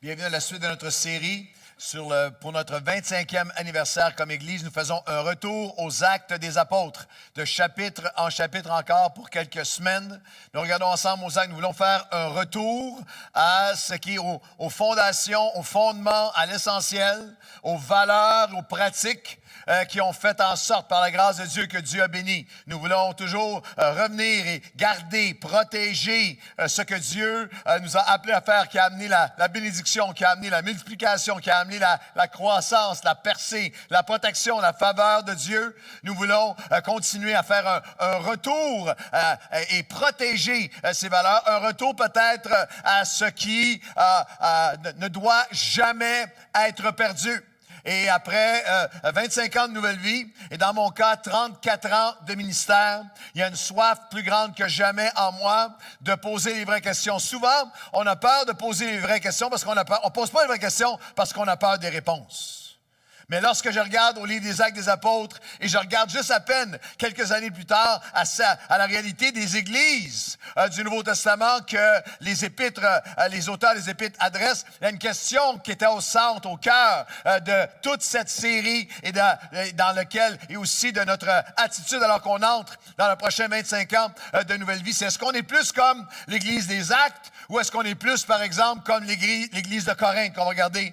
Bienvenue à la suite de notre série pour notre 25e anniversaire comme Église. Nous faisons un retour aux Actes des Apôtres, de chapitre en chapitre encore pour quelques semaines. Nous regardons ensemble aux Actes. Nous voulons faire un retour à ce qui est aux fondations, aux fondements, à l'essentiel, aux valeurs, aux pratiques qui ont fait en sorte, par la grâce de Dieu, que Dieu a béni. Nous voulons toujours revenir et garder, protéger ce que Dieu nous a appelé à faire, qui a amené la bénédiction, qui a amené la multiplication, qui a amené la croissance, la percée, la protection, la faveur de Dieu. Nous voulons continuer à faire un retour et protéger ces valeurs, un retour peut-être à ce qui ne doit jamais être perdu. Et après 25 ans de nouvelle vie, et dans mon cas, 34 ans de ministère, il y a une soif plus grande que jamais en moi de poser les vraies questions. Souvent, on a peur de poser les vraies questions parce qu'on a peur. On pose pas les vraies questions parce qu'on a peur des réponses. Mais lorsque je regarde au livre des Actes des Apôtres et je regarde juste à peine quelques années plus tard à la réalité des églises du Nouveau Testament que les épîtres, les auteurs des épîtres adressent, il y a une question qui était au centre, au cœur de toute cette série et dans lequel, et aussi de notre attitude alors qu'on entre dans le prochain 25 ans de nouvelle vie. C'est est-ce qu'on est plus comme l'Église des Actes ou est-ce qu'on est plus, par exemple, comme l'Église de Corinthe qu'on va regarder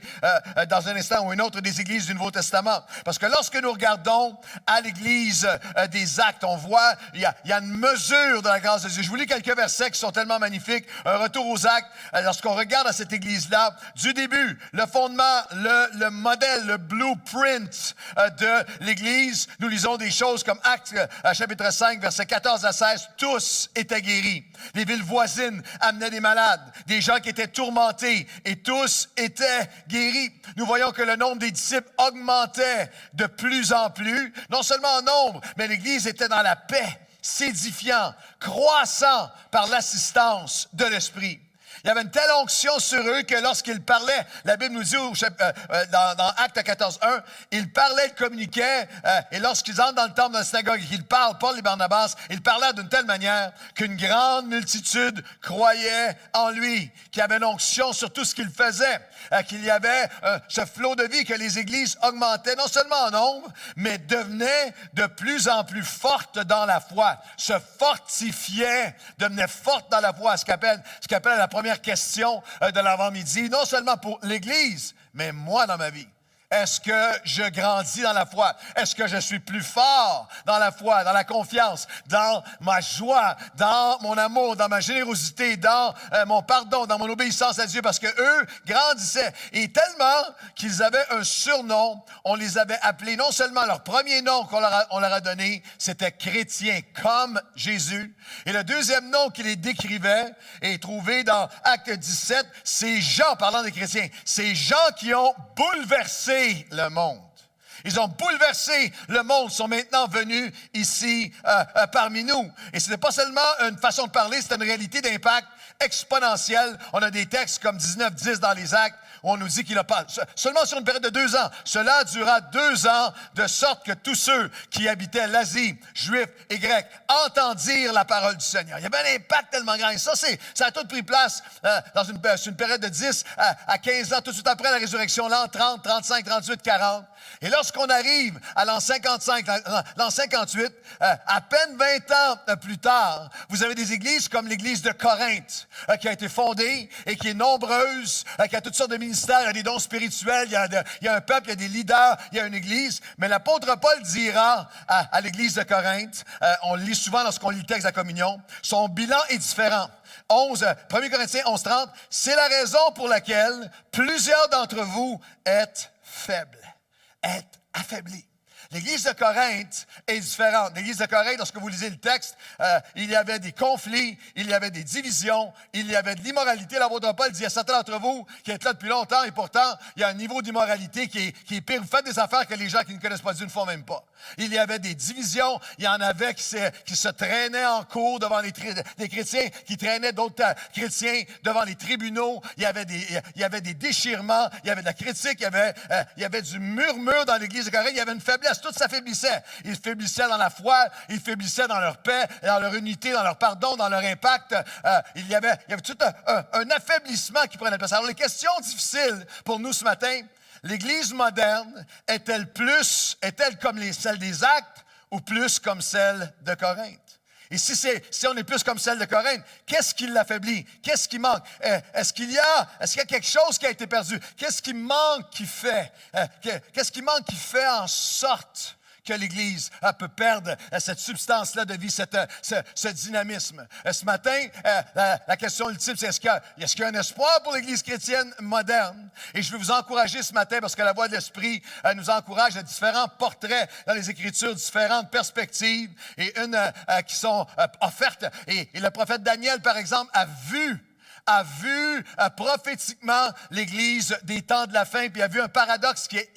dans un instant ou une autre des églises du Nouveau Testament. Parce que lorsque nous regardons à l'Église des Actes, on voit, il y a une mesure de la grâce de Dieu. Je vous lis quelques versets qui sont tellement magnifiques. Un retour aux Actes. Lorsqu'on regarde à cette Église-là, du début, le fondement, le modèle, le blueprint de l'Église, nous lisons des choses comme Actes chapitre 5, versets 14 à 16. Tous étaient guéris. Les villes voisines amenaient des malades, des gens qui étaient tourmentés, et tous étaient guéris. Nous voyons que le nombre des disciples augmentait de plus en plus, non seulement en nombre, mais l'Église était dans la paix, s'édifiant, croissant par l'assistance de l'Esprit. Il y avait une telle onction sur eux que lorsqu'ils parlaient, la Bible nous dit dans Actes 14:1, ils parlaient, ils communiquaient, et lorsqu'ils entrent dans le temple de la synagogue et qu'ils parlent, Paul et Barnabas, ils parlaient d'une telle manière qu'une grande multitude croyait en lui, qu'il y avait une onction sur tout ce qu'il faisait, qu'il y avait ce flot de vie, que les églises augmentaient, non seulement en nombre, mais devenaient de plus en plus fortes dans la foi, se fortifiaient, devenaient fortes dans la foi, ce qu'appelle la première question de l'avant-midi, non seulement pour l'Église, mais moi dans ma vie. Est-ce que je grandis dans la foi? Est-ce que je suis plus fort dans la foi, dans la confiance, dans ma joie, dans mon amour, dans ma générosité, dans mon pardon, dans mon obéissance à Dieu? Parce que eux grandissaient. Et tellement qu'ils avaient un surnom, on les avait appelés, non seulement leur premier nom qu'on leur a donné, c'était chrétiens, comme Jésus. Et le deuxième nom qui les décrivait est trouvé dans Acte 17, c'est Jean, parlant des chrétiens. C'est Jean qui ont bouleversé le monde. Ils ont bouleversé le monde, sont maintenant venus ici parmi nous. Et ce n'est pas seulement une façon de parler, c'est une réalité d'impact exponentielle. On a des textes comme 19-10 dans les Actes, où on nous dit qu'il a pas, seulement sur une période de 2 ans. Cela dura 2 ans, de sorte que tous ceux qui habitaient l'Asie, juifs et grecs, entendirent la parole du Seigneur. Il y avait un impact tellement grand. Et ça a tout pris place dans une période de 10 à 15 ans, tout de suite après la résurrection, l'an 30, 35, 38, 40. Et lorsqu'on arrive à l'an 55, l'an 58, à peine 20 ans plus tard, vous avez des églises comme l'église de Corinthe, qui a été fondée et qui est nombreuse, qui a toutes sortes de ministères, il y a des dons spirituels, il y a un peuple, il y a des leaders, il y a une église. Mais l'apôtre Paul dira à l'église de Corinthe, on le lit souvent lorsqu'on lit le texte de la communion, son bilan est différent. 1 Corinthiens 11:30, c'est la raison pour laquelle plusieurs d'entre vous êtes faibles, êtes affaiblis. L'Église de Corinthe est différente. L'Église de Corinthe, lorsque vous lisez le texte, il y avait des conflits, il y avait des divisions, il y avait de l'immoralité. L'apôtre Paul dit, il y a certains d'entre vous qui êtes là depuis longtemps et pourtant, il y a un niveau d'immoralité qui est pire. Vous faites des affaires que les gens qui ne connaissent pas Dieu ne font même pas. Il y avait des divisions, il y en avait qui se traînaient en cours devant des chrétiens, qui traînaient d'autres chrétiens devant les tribunaux. Il y avait des déchirements, il y avait de la critique, il y avait du murmure dans l'Église de Corinthe, il y avait une faiblesse faiblesse, tout s'affaiblissait. Ils faiblissaient dans la foi, ils faiblissaient dans leur paix, dans leur unité, dans leur pardon, dans leur impact. Il y avait tout un affaiblissement qui prenait place. Alors, les questions difficiles pour nous ce matin, l'Église moderne est-elle comme celle des Actes ou plus comme celle de Corinthe? Et si on est plus comme celle de Corinthe, qu'est-ce qui l'affaiblit? Qu'est-ce qui manque? Est-ce qu'il y a quelque chose qui a été perdu? Qu'est-ce qui manque qu'est-ce qui manque qui fait en sorte que l'Église peut perdre cette substance-là de vie, ce dynamisme. Ce matin, la question ultime, c'est est-ce qu'il y a un espoir pour l'Église chrétienne moderne? Et je veux vous encourager ce matin, parce que la Voix de l'Esprit nous encourage à différents portraits dans les Écritures, différentes perspectives, et une qui sont offertes. Et le prophète Daniel, par exemple, a vu prophétiquement l'Église des temps de la fin, puis a vu un paradoxe qui est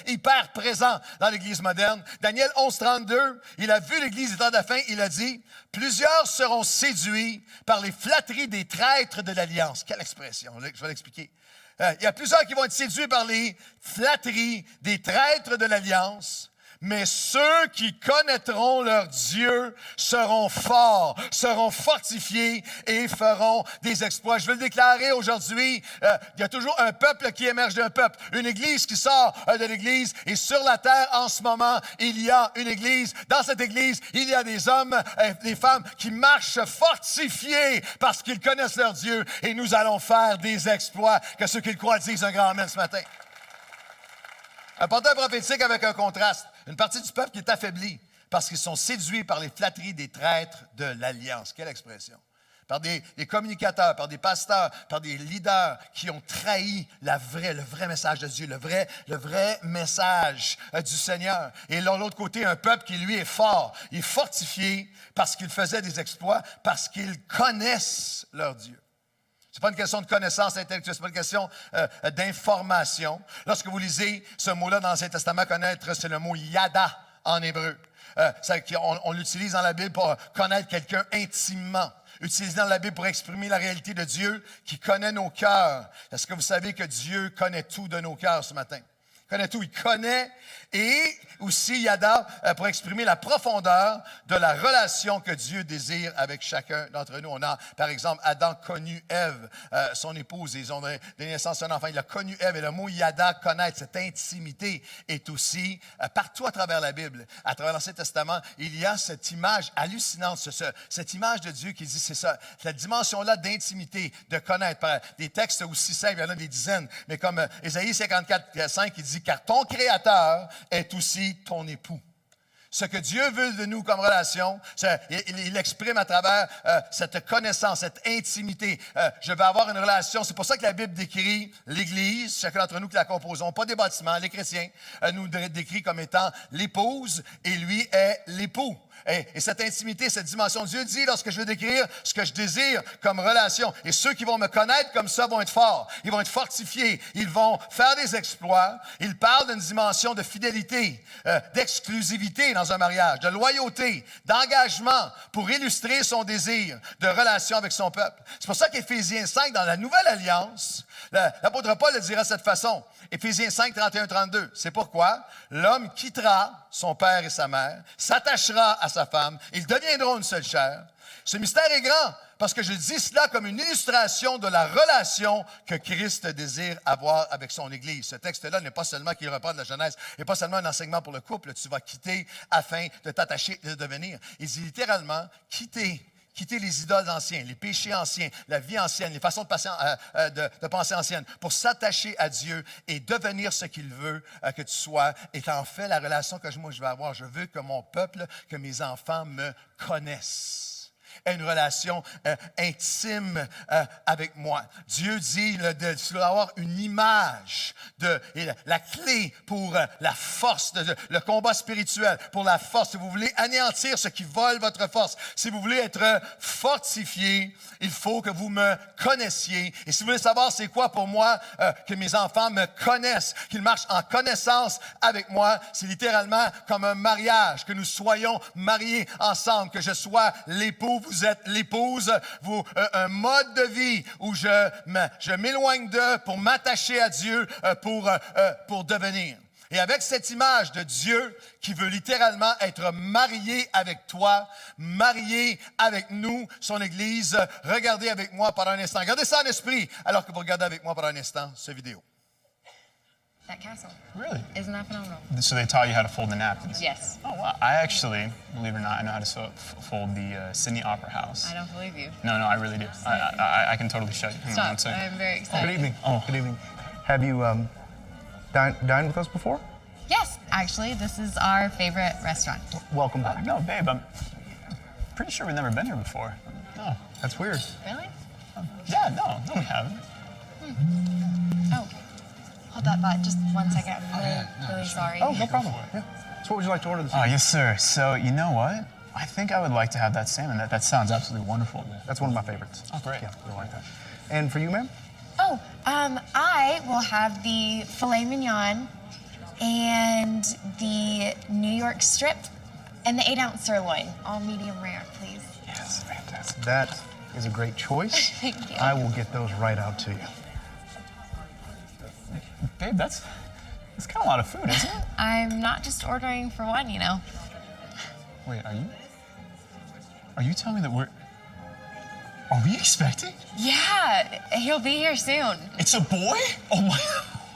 hyper présent dans l'Église moderne. Daniel 11:32, il a vu l'Église des temps de la fin, il a dit « Plusieurs seront séduits par les flatteries des traîtres de l'Alliance. » Quelle expression, je vais l'expliquer. Il y a plusieurs qui vont être séduits par les flatteries des traîtres de l'Alliance. Mais ceux qui connaîtront leur Dieu seront forts, seront fortifiés et feront des exploits. Je veux le déclarer aujourd'hui, il y a toujours un peuple qui émerge d'un peuple, une Église qui sort de l'Église. Et sur la terre, en ce moment, il y a une Église. Dans cette Église, il y a des hommes et des femmes qui marchent fortifiés parce qu'ils connaissent leur Dieu. Et nous allons faire des exploits. Que ceux qui le croient disent un grand amen ce matin. Un porteur prophétique avec un contraste. Une partie du peuple qui est affaiblie parce qu'ils sont séduits par les flatteries des traîtres de l'Alliance. Quelle expression! Par des communicateurs, par des pasteurs, par des leaders qui ont trahi le vrai message de Dieu, le vrai message du Seigneur. Et de l'autre côté, un peuple qui, lui, est fort. Il est fortifié parce qu'il faisait des exploits, parce qu'ils connaissent leur Dieu. Ce n'est pas une question de connaissance intellectuelle, ce n'est pas une question d'information. Lorsque vous lisez ce mot-là dans l'Ancien Testament, connaître, c'est le mot yada en hébreu. On l'utilise dans la Bible pour connaître quelqu'un intimement. Utilisé dans la Bible pour exprimer la réalité de Dieu qui connaît nos cœurs. Est-ce que vous savez que Dieu connaît tout de nos cœurs ce matin? Il connaît tout, il connaît. Et aussi, Yada, pour exprimer la profondeur de la relation que Dieu désire avec chacun d'entre nous. On a, par exemple, Adam connu Ève, son épouse. Ils ont donné naissance à un enfant. Il a connu Ève. Et le mot Yada, connaître, cette intimité, est aussi partout à travers la Bible. À travers l'Ancien Testament, il y a cette image hallucinante, cette image de Dieu qui dit, c'est ça, cette dimension-là d'intimité, de connaître. Par des textes aussi simples, il y en a des dizaines, mais comme Ésaïe 54:5, qui dit, « Car ton Créateur est aussi ton époux. » Ce que Dieu veut de nous comme relation, il exprime à travers cette connaissance, cette intimité. Je vais avoir une relation. C'est pour ça que la Bible décrit l'Église, chacun d'entre nous qui la composons, pas des bâtiments, les chrétiens, nous décrit comme étant l'épouse et lui est l'époux. Et cette intimité, cette dimension, Dieu dit, lorsque je vais décrire ce que je désire comme relation, et ceux qui vont me connaître comme ça vont être forts, ils vont être fortifiés, ils vont faire des exploits. Il parle d'une dimension de fidélité, d'exclusivité dans un mariage, de loyauté, d'engagement pour illustrer son désir de relation avec son peuple. C'est pour ça qu'Éphésiens 5, dans la Nouvelle Alliance, l'apôtre Paul le dira de cette façon. Éphésiens 5, 31-32. C'est pourquoi l'homme quittera son père et sa mère, s'attachera à sa femme, ils deviendront une seule chair. Ce mystère est grand parce que je dis cela comme une illustration de la relation que Christ désire avoir avec son Église. Ce texte-là n'est pas seulement qu'il reprend de la Genèse, n'est pas seulement un enseignement pour le couple. Tu vas quitter afin de t'attacher et de devenir. Il dit littéralement quitter les idoles anciens, les péchés anciens, la vie ancienne, les façons de penser anciennes, pour s'attacher à Dieu et devenir ce qu'il veut que tu sois. Et en fait, la relation que moi je vais avoir, je veux que mon peuple, que mes enfants me connaissent. Une relation intime avec moi. Dieu dit tu dois avoir une image la clé pour la force, le combat spirituel, pour la force. Si vous voulez anéantir ce qui vole votre force, si vous voulez être fortifié, il faut que vous me connaissiez. Et si vous voulez savoir c'est quoi pour moi que mes enfants me connaissent, qu'ils marchent en connaissance avec moi, c'est littéralement comme un mariage, que nous soyons mariés ensemble, que je sois l'époux, vous êtes l'épouse, un mode de vie où je m'éloigne d'eux pour m'attacher à Dieu, pour devenir. Et avec cette image de Dieu qui veut littéralement être marié avec toi, marié avec nous, son Église, regardez avec moi pendant un instant. Gardez ça en esprit alors que vous regardez avec moi pendant un instant cette vidéo. That castle. Really? Isn't that phenomenal? So they taught you how to fold the napkins? Yes. Oh, wow. I actually, believe it or not, I know how to fold the Sydney Opera House. I don't believe you. No, I really do. I can totally show you. Hang on Stop. one second. I'm very excited. Good evening. Oh. Good evening. Have you dined with us before? Yes, actually, this is our favorite restaurant. Welcome back. No, babe, I'm pretty sure we've never been here before. No. That's weird. Really? Yeah, no, we haven't. Oh. Hold that thought just 1 second. I'm really sorry. Oh, no problem. Yeah. So what would you like to order this evening? Yes, sir. So, you know what? I think I would like to have that salmon. That sounds absolutely wonderful. That's one of my favorites. Oh, great. Yeah, you'll like that. And for you, ma'am? Oh, I will have the filet mignon and the New York strip and the 8-ounce sirloin, all medium rare, please. Yes, fantastic. That is a great choice. Thank you. I will get those right out to you. Babe, that's kind of a lot of food, isn't it? I'm not just ordering for one, you know. Wait, are you telling me that are we expecting? Yeah, he'll be here soon. It's a boy? Oh my,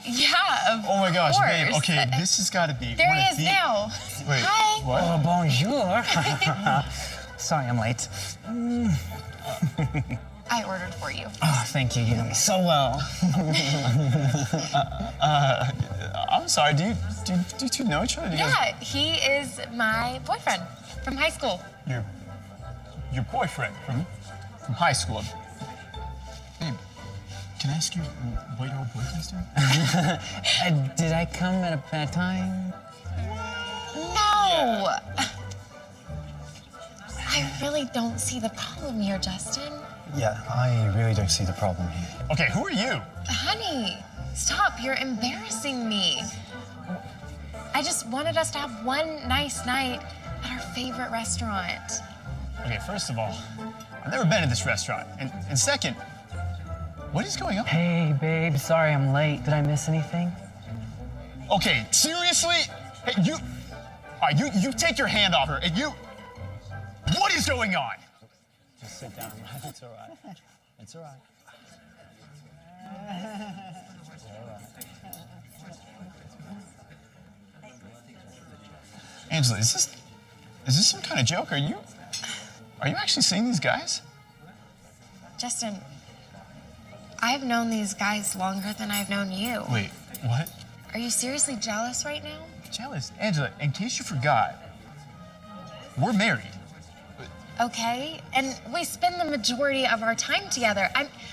Yeah, of oh my gosh, babe. course. Okay, this has got to be There one he of is the... now. Wait, Hi. what? Oh, bonjour. Sorry I'm late. I ordered for you. Oh, thank you. You know me so well. I'm sorry, do you two know each other? Do you guys- Yeah, he is my boyfriend from high school. Your boyfriend from high school. Babe, can I ask you what your boyfriend's doing? Did I come at a bad time? No! I really don't see the problem here, Justin. Yeah, I really don't see the problem here. Okay, who are you? Honey, stop. You're embarrassing me. I just wanted us to have one nice night at our favorite restaurant. Okay, first of all, I've never been to this restaurant. And second, what is going on? Hey, babe. Sorry I'm late. Did I miss anything? Okay, seriously? Hey, you... All right, you take your hand off her, and you... What is going on? Just sit down. It's all right. It's all right. Angela, is this some kind of joke? Are you actually seeing these guys? Justin, I've known these guys longer than I've known you. Wait, what? Are you seriously jealous right now? Jealous? Angela, in case you forgot, we're married. Okay, and we spend the majority of our time together.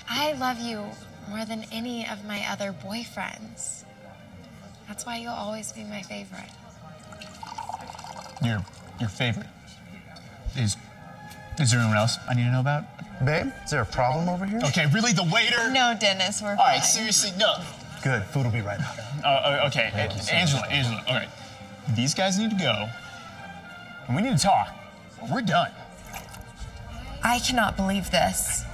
I love you more than any of my other boyfriends. That's why you'll always be my favorite. Your favorite. Is there anyone else I need to know about? Babe, is there a problem over here? Okay, really, the waiter? No, Dennis, we're All right, fine. seriously, no. Good. Food will be right out. Okay, Angela, all right. These guys need to go, and we need to talk. We're done. I cannot believe this.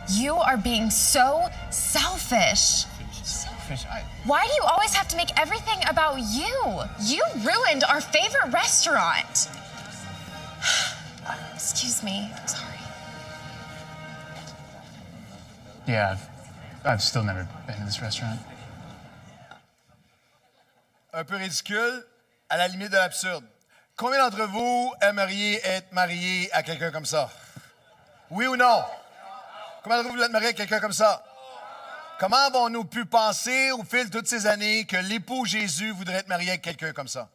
You are being so selfish. Selfish. Why do you always have to make everything about you? You ruined our favorite restaurant. Excuse me. I'm sorry. Yeah, I've still never been to this restaurant. Un peu ridicule, à la limite de l'absurde. Combien d'entre vous aimeriez être marié à quelqu'un comme ça? Oui ou non? Combien d'entre vous voulez être marié à quelqu'un comme ça? Comment avons-nous pu penser au fil de toutes ces années que l'époux Jésus voudrait être marié avec quelqu'un comme ça?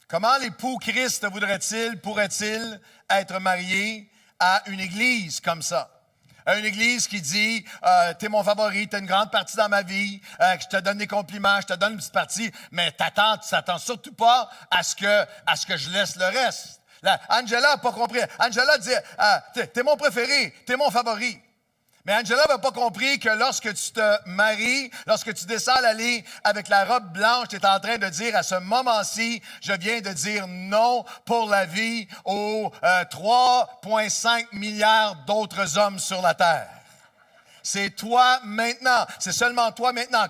Comment l'époux Christ pourrait-il être marié à une église comme ça? À une église qui dit t'es mon favori, t'as une grande partie dans ma vie, je te donne des compliments, je te donne une petite partie, mais t'attends surtout pas à ce que je laisse le reste. Là, Angela n'a pas compris. Angela dit t'es mon préféré, t'es mon favori. Mais Angela n'a pas compris que lorsque tu te maries, lorsque tu descends l'allée avec la robe blanche, tu es en train de dire à ce moment-ci, je viens de dire non pour la vie aux 3,5 milliards d'autres hommes sur la terre. C'est toi maintenant. C'est seulement toi maintenant.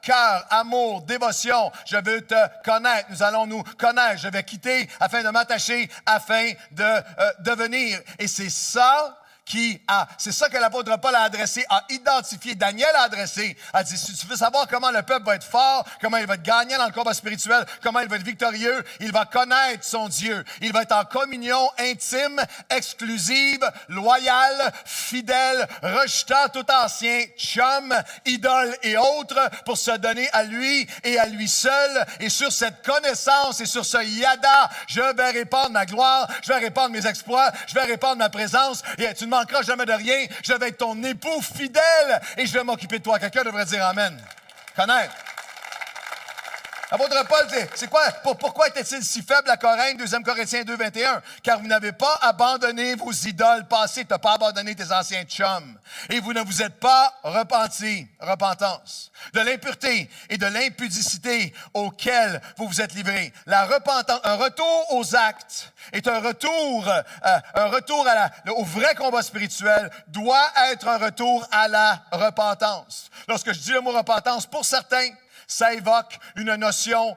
Cœur, amour, dévotion. Je veux te connaître. Nous allons nous connaître. Je vais quitter afin de m'attacher, afin de devenir. Et c'est ça c'est ça que l'apôtre Paul a adressé, a identifié, Daniel a adressé, a dit, si tu veux savoir comment le peuple va être fort, comment il va être gagnant dans le combat spirituel, comment il va être victorieux, il va connaître son Dieu. Il va être en communion intime, exclusive, loyale, fidèle, rejetant tout ancien, chum, idole et autres pour se donner à lui et à lui seul. Et sur cette connaissance et sur ce yada, je vais répandre ma gloire, je vais répandre mes exploits, je vais répandre ma présence. Et tu ne manqueras jamais de rien. Je vais être ton époux fidèle et je vais m'occuper de toi. Quelqu'un devrait dire Amen. Connaître. L'apôtre Paul dit, c'est quoi? Pourquoi était-il si faible à Corinthe? 2 Corinthiens 2, 21. Car vous n'avez pas abandonné vos idoles passées. Tu n'as pas abandonné tes anciens chums. Et vous ne vous êtes pas repentis. Repentance. De l'impureté et de l'impudicité auxquelles vous vous êtes livrés. La repentance, un retour aux actes est un retour au vrai combat spirituel doit être un retour à la repentance. Lorsque je dis le mot repentance, pour certains, ça évoque une notion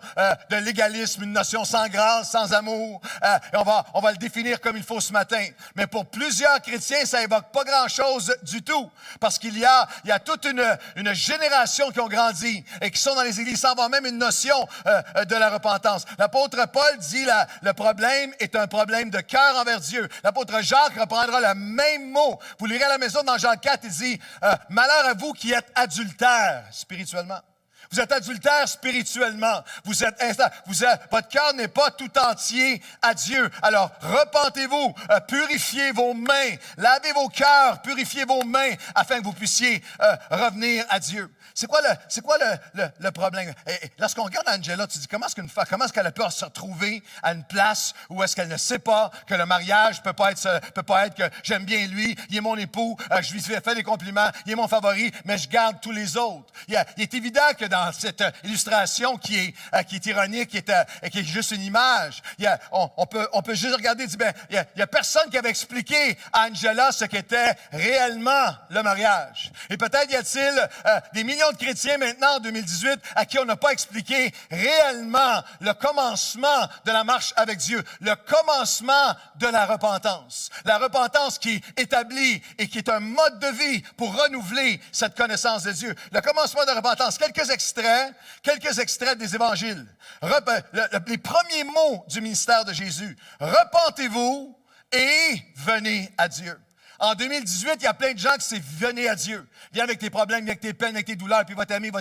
de légalisme, une notion sans grâce, sans amour. Et on va le définir comme il faut ce matin. Mais pour plusieurs chrétiens, ça évoque pas grand-chose du tout. Parce qu'il y a toute une génération qui ont grandi et qui sont dans les églises sans avoir même une notion de la repentance. L'apôtre Paul dit le problème est un problème de cœur envers Dieu. L'apôtre Jacques reprendra le même mot. Vous lirez à la maison dans Jean 4, il dit « Malheur à vous qui êtes adultères spirituellement. » Vous êtes adultère spirituellement. Votre cœur n'est pas tout entier à Dieu. Alors, repentez-vous, purifiez vos mains, lavez vos cœurs, purifiez vos mains, afin que vous puissiez revenir à Dieu. C'est quoi le problème? Et lorsqu'on regarde Angela, tu dis, comment est-ce qu'elle peut se retrouver à une place où est-ce qu'elle ne sait pas que le mariage peut pas être que j'aime bien lui, il est mon époux, je lui fais des compliments, il est mon favori, mais je garde tous les autres. Il est évident que dans cette illustration qui est ironique, qui est juste une image, on peut juste regarder et dire, il y a personne qui avait expliqué à Angela ce qu'était réellement le mariage. Et peut-être y a-t-il des millions de chrétiens maintenant, en 2018, à qui on n'a pas expliqué réellement le commencement de la marche avec Dieu, le commencement de la repentance. La repentance qui établit et qui est un mode de vie pour renouveler cette connaissance de Dieu. Le commencement de la repentance. Quelques extraits des évangiles. Les premiers mots du ministère de Jésus. Repentez-vous et venez à Dieu. En 2018, il y a plein de gens qui disent « Venez à Dieu. Viens avec tes problèmes, viens avec tes peines, avec tes douleurs, puis va t'aimer.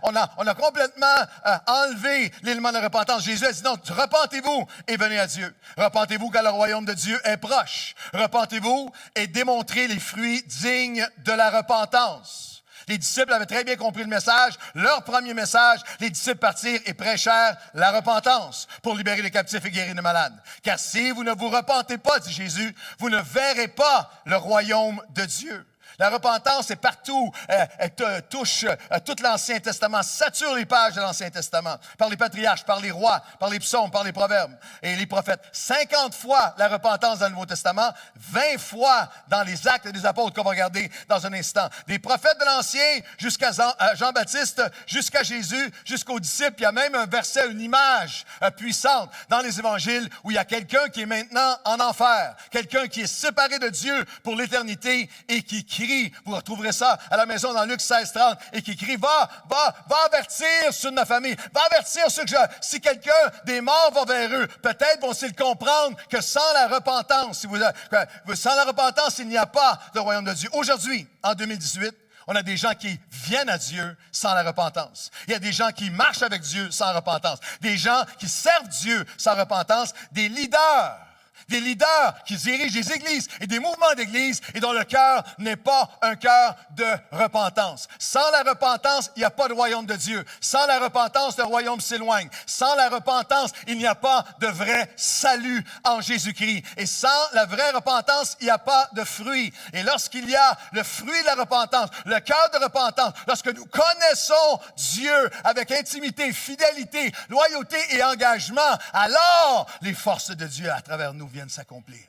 On a complètement enlevé l'élément de repentance. Jésus a dit « Non, repentez-vous et venez à Dieu. Repentez-vous car le royaume de Dieu est proche. Repentez-vous et démontrez les fruits dignes de la repentance. » Les disciples avaient très bien compris le message. Leur premier message, les disciples partirent et prêchèrent la repentance pour libérer les captifs et guérir les malades. Car si vous ne vous repentez pas, dit Jésus, vous ne verrez pas le royaume de Dieu. La repentance est partout, elle touche tout l'Ancien Testament, sature les pages de l'Ancien Testament, par les patriarches, par les rois, par les psaumes, par les proverbes et les prophètes. 50 fois la repentance dans le Nouveau Testament, 20 fois dans les Actes des Apôtres qu'on va regarder dans un instant. Des prophètes de l'Ancien jusqu'à Jean-Baptiste, jusqu'à Jésus, jusqu'aux disciples. Il y a même un verset, une image puissante dans les Évangiles où il y a quelqu'un qui est maintenant en enfer, quelqu'un qui est séparé de Dieu pour l'éternité et qui crie. Vous retrouverez ça à la maison dans Luc 16, 30, et qui crie, va avertir ceux de ma famille, va avertir ceux que si quelqu'un des morts va vers eux, peut-être vont-ils comprendre que sans la repentance, sans la repentance, il n'y a pas de royaume de Dieu. Aujourd'hui, en 2018, on a des gens qui viennent à Dieu sans la repentance. Il y a des gens qui marchent avec Dieu sans repentance. Des gens qui servent Dieu sans repentance. Des leaders qui dirigent des églises et des mouvements d'église et dont le cœur n'est pas un cœur de repentance. Sans la repentance, il n'y a pas de royaume de Dieu. Sans la repentance, le royaume s'éloigne. Sans la repentance, il n'y a pas de vrai salut en Jésus-Christ. Et sans la vraie repentance, il n'y a pas de fruit. Et lorsqu'il y a le fruit de la repentance, le cœur de repentance, lorsque nous connaissons Dieu avec intimité, fidélité, loyauté et engagement, alors les forces de Dieu à travers nous viennent s'accomplir.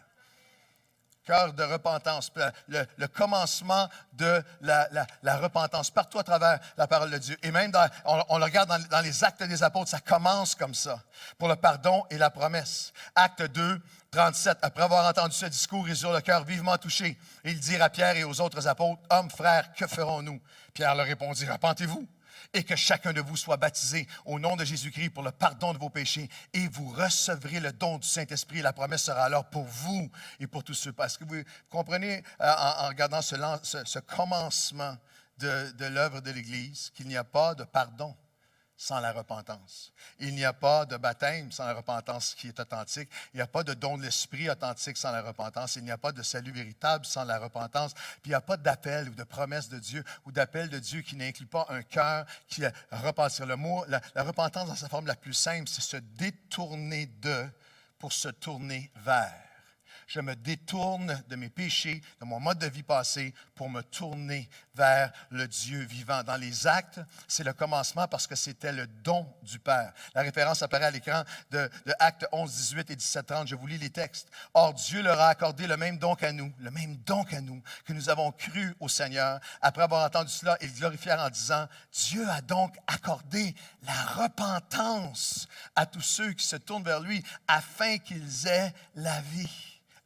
cœur de repentance, le commencement de la repentance, partout à travers la parole de Dieu. Et même, on le regarde dans les actes des apôtres, ça commence comme ça, pour le pardon et la promesse. Acte 2, 37, après avoir entendu ce discours, ils eurent le cœur vivement touché. Et ils dirent à Pierre et aux autres apôtres, « Hommes, frères, que ferons-nous? » Pierre leur répondit, « Repentez-vous et que chacun de vous soit baptisé au nom de Jésus-Christ pour le pardon de vos péchés et vous recevrez le don du Saint-Esprit. La promesse sera alors pour vous et pour tous ceux. » Parce que vous comprenez, en regardant ce commencement de l'œuvre de l'Église, qu'il n'y a pas de pardon sans la repentance. Il n'y a pas de baptême sans la repentance qui est authentique. Il n'y a pas de don de l'Esprit authentique sans la repentance. Il n'y a pas de salut véritable sans la repentance. Puis il n'y a pas d'appel ou de promesse de Dieu ou d'appel de Dieu qui n'inclut pas un cœur qui repentir. Le mot, la repentance dans sa forme la plus simple, c'est se détourner de pour se tourner vers. Je me détourne de mes péchés, de mon mode de vie passé pour me tourner vers le Dieu vivant. Dans les actes, c'est le commencement parce que c'était le don du Père. La référence apparaît à l'écran de Actes 11, 18 et 17, 30. Je vous lis les textes. « Or, Dieu leur a accordé le même don qu'à nous, que nous avons cru au Seigneur. Après avoir entendu cela, ils glorifièrent en disant, « Dieu a donc accordé la repentance à tous ceux qui se tournent vers lui, afin qu'ils aient la vie. »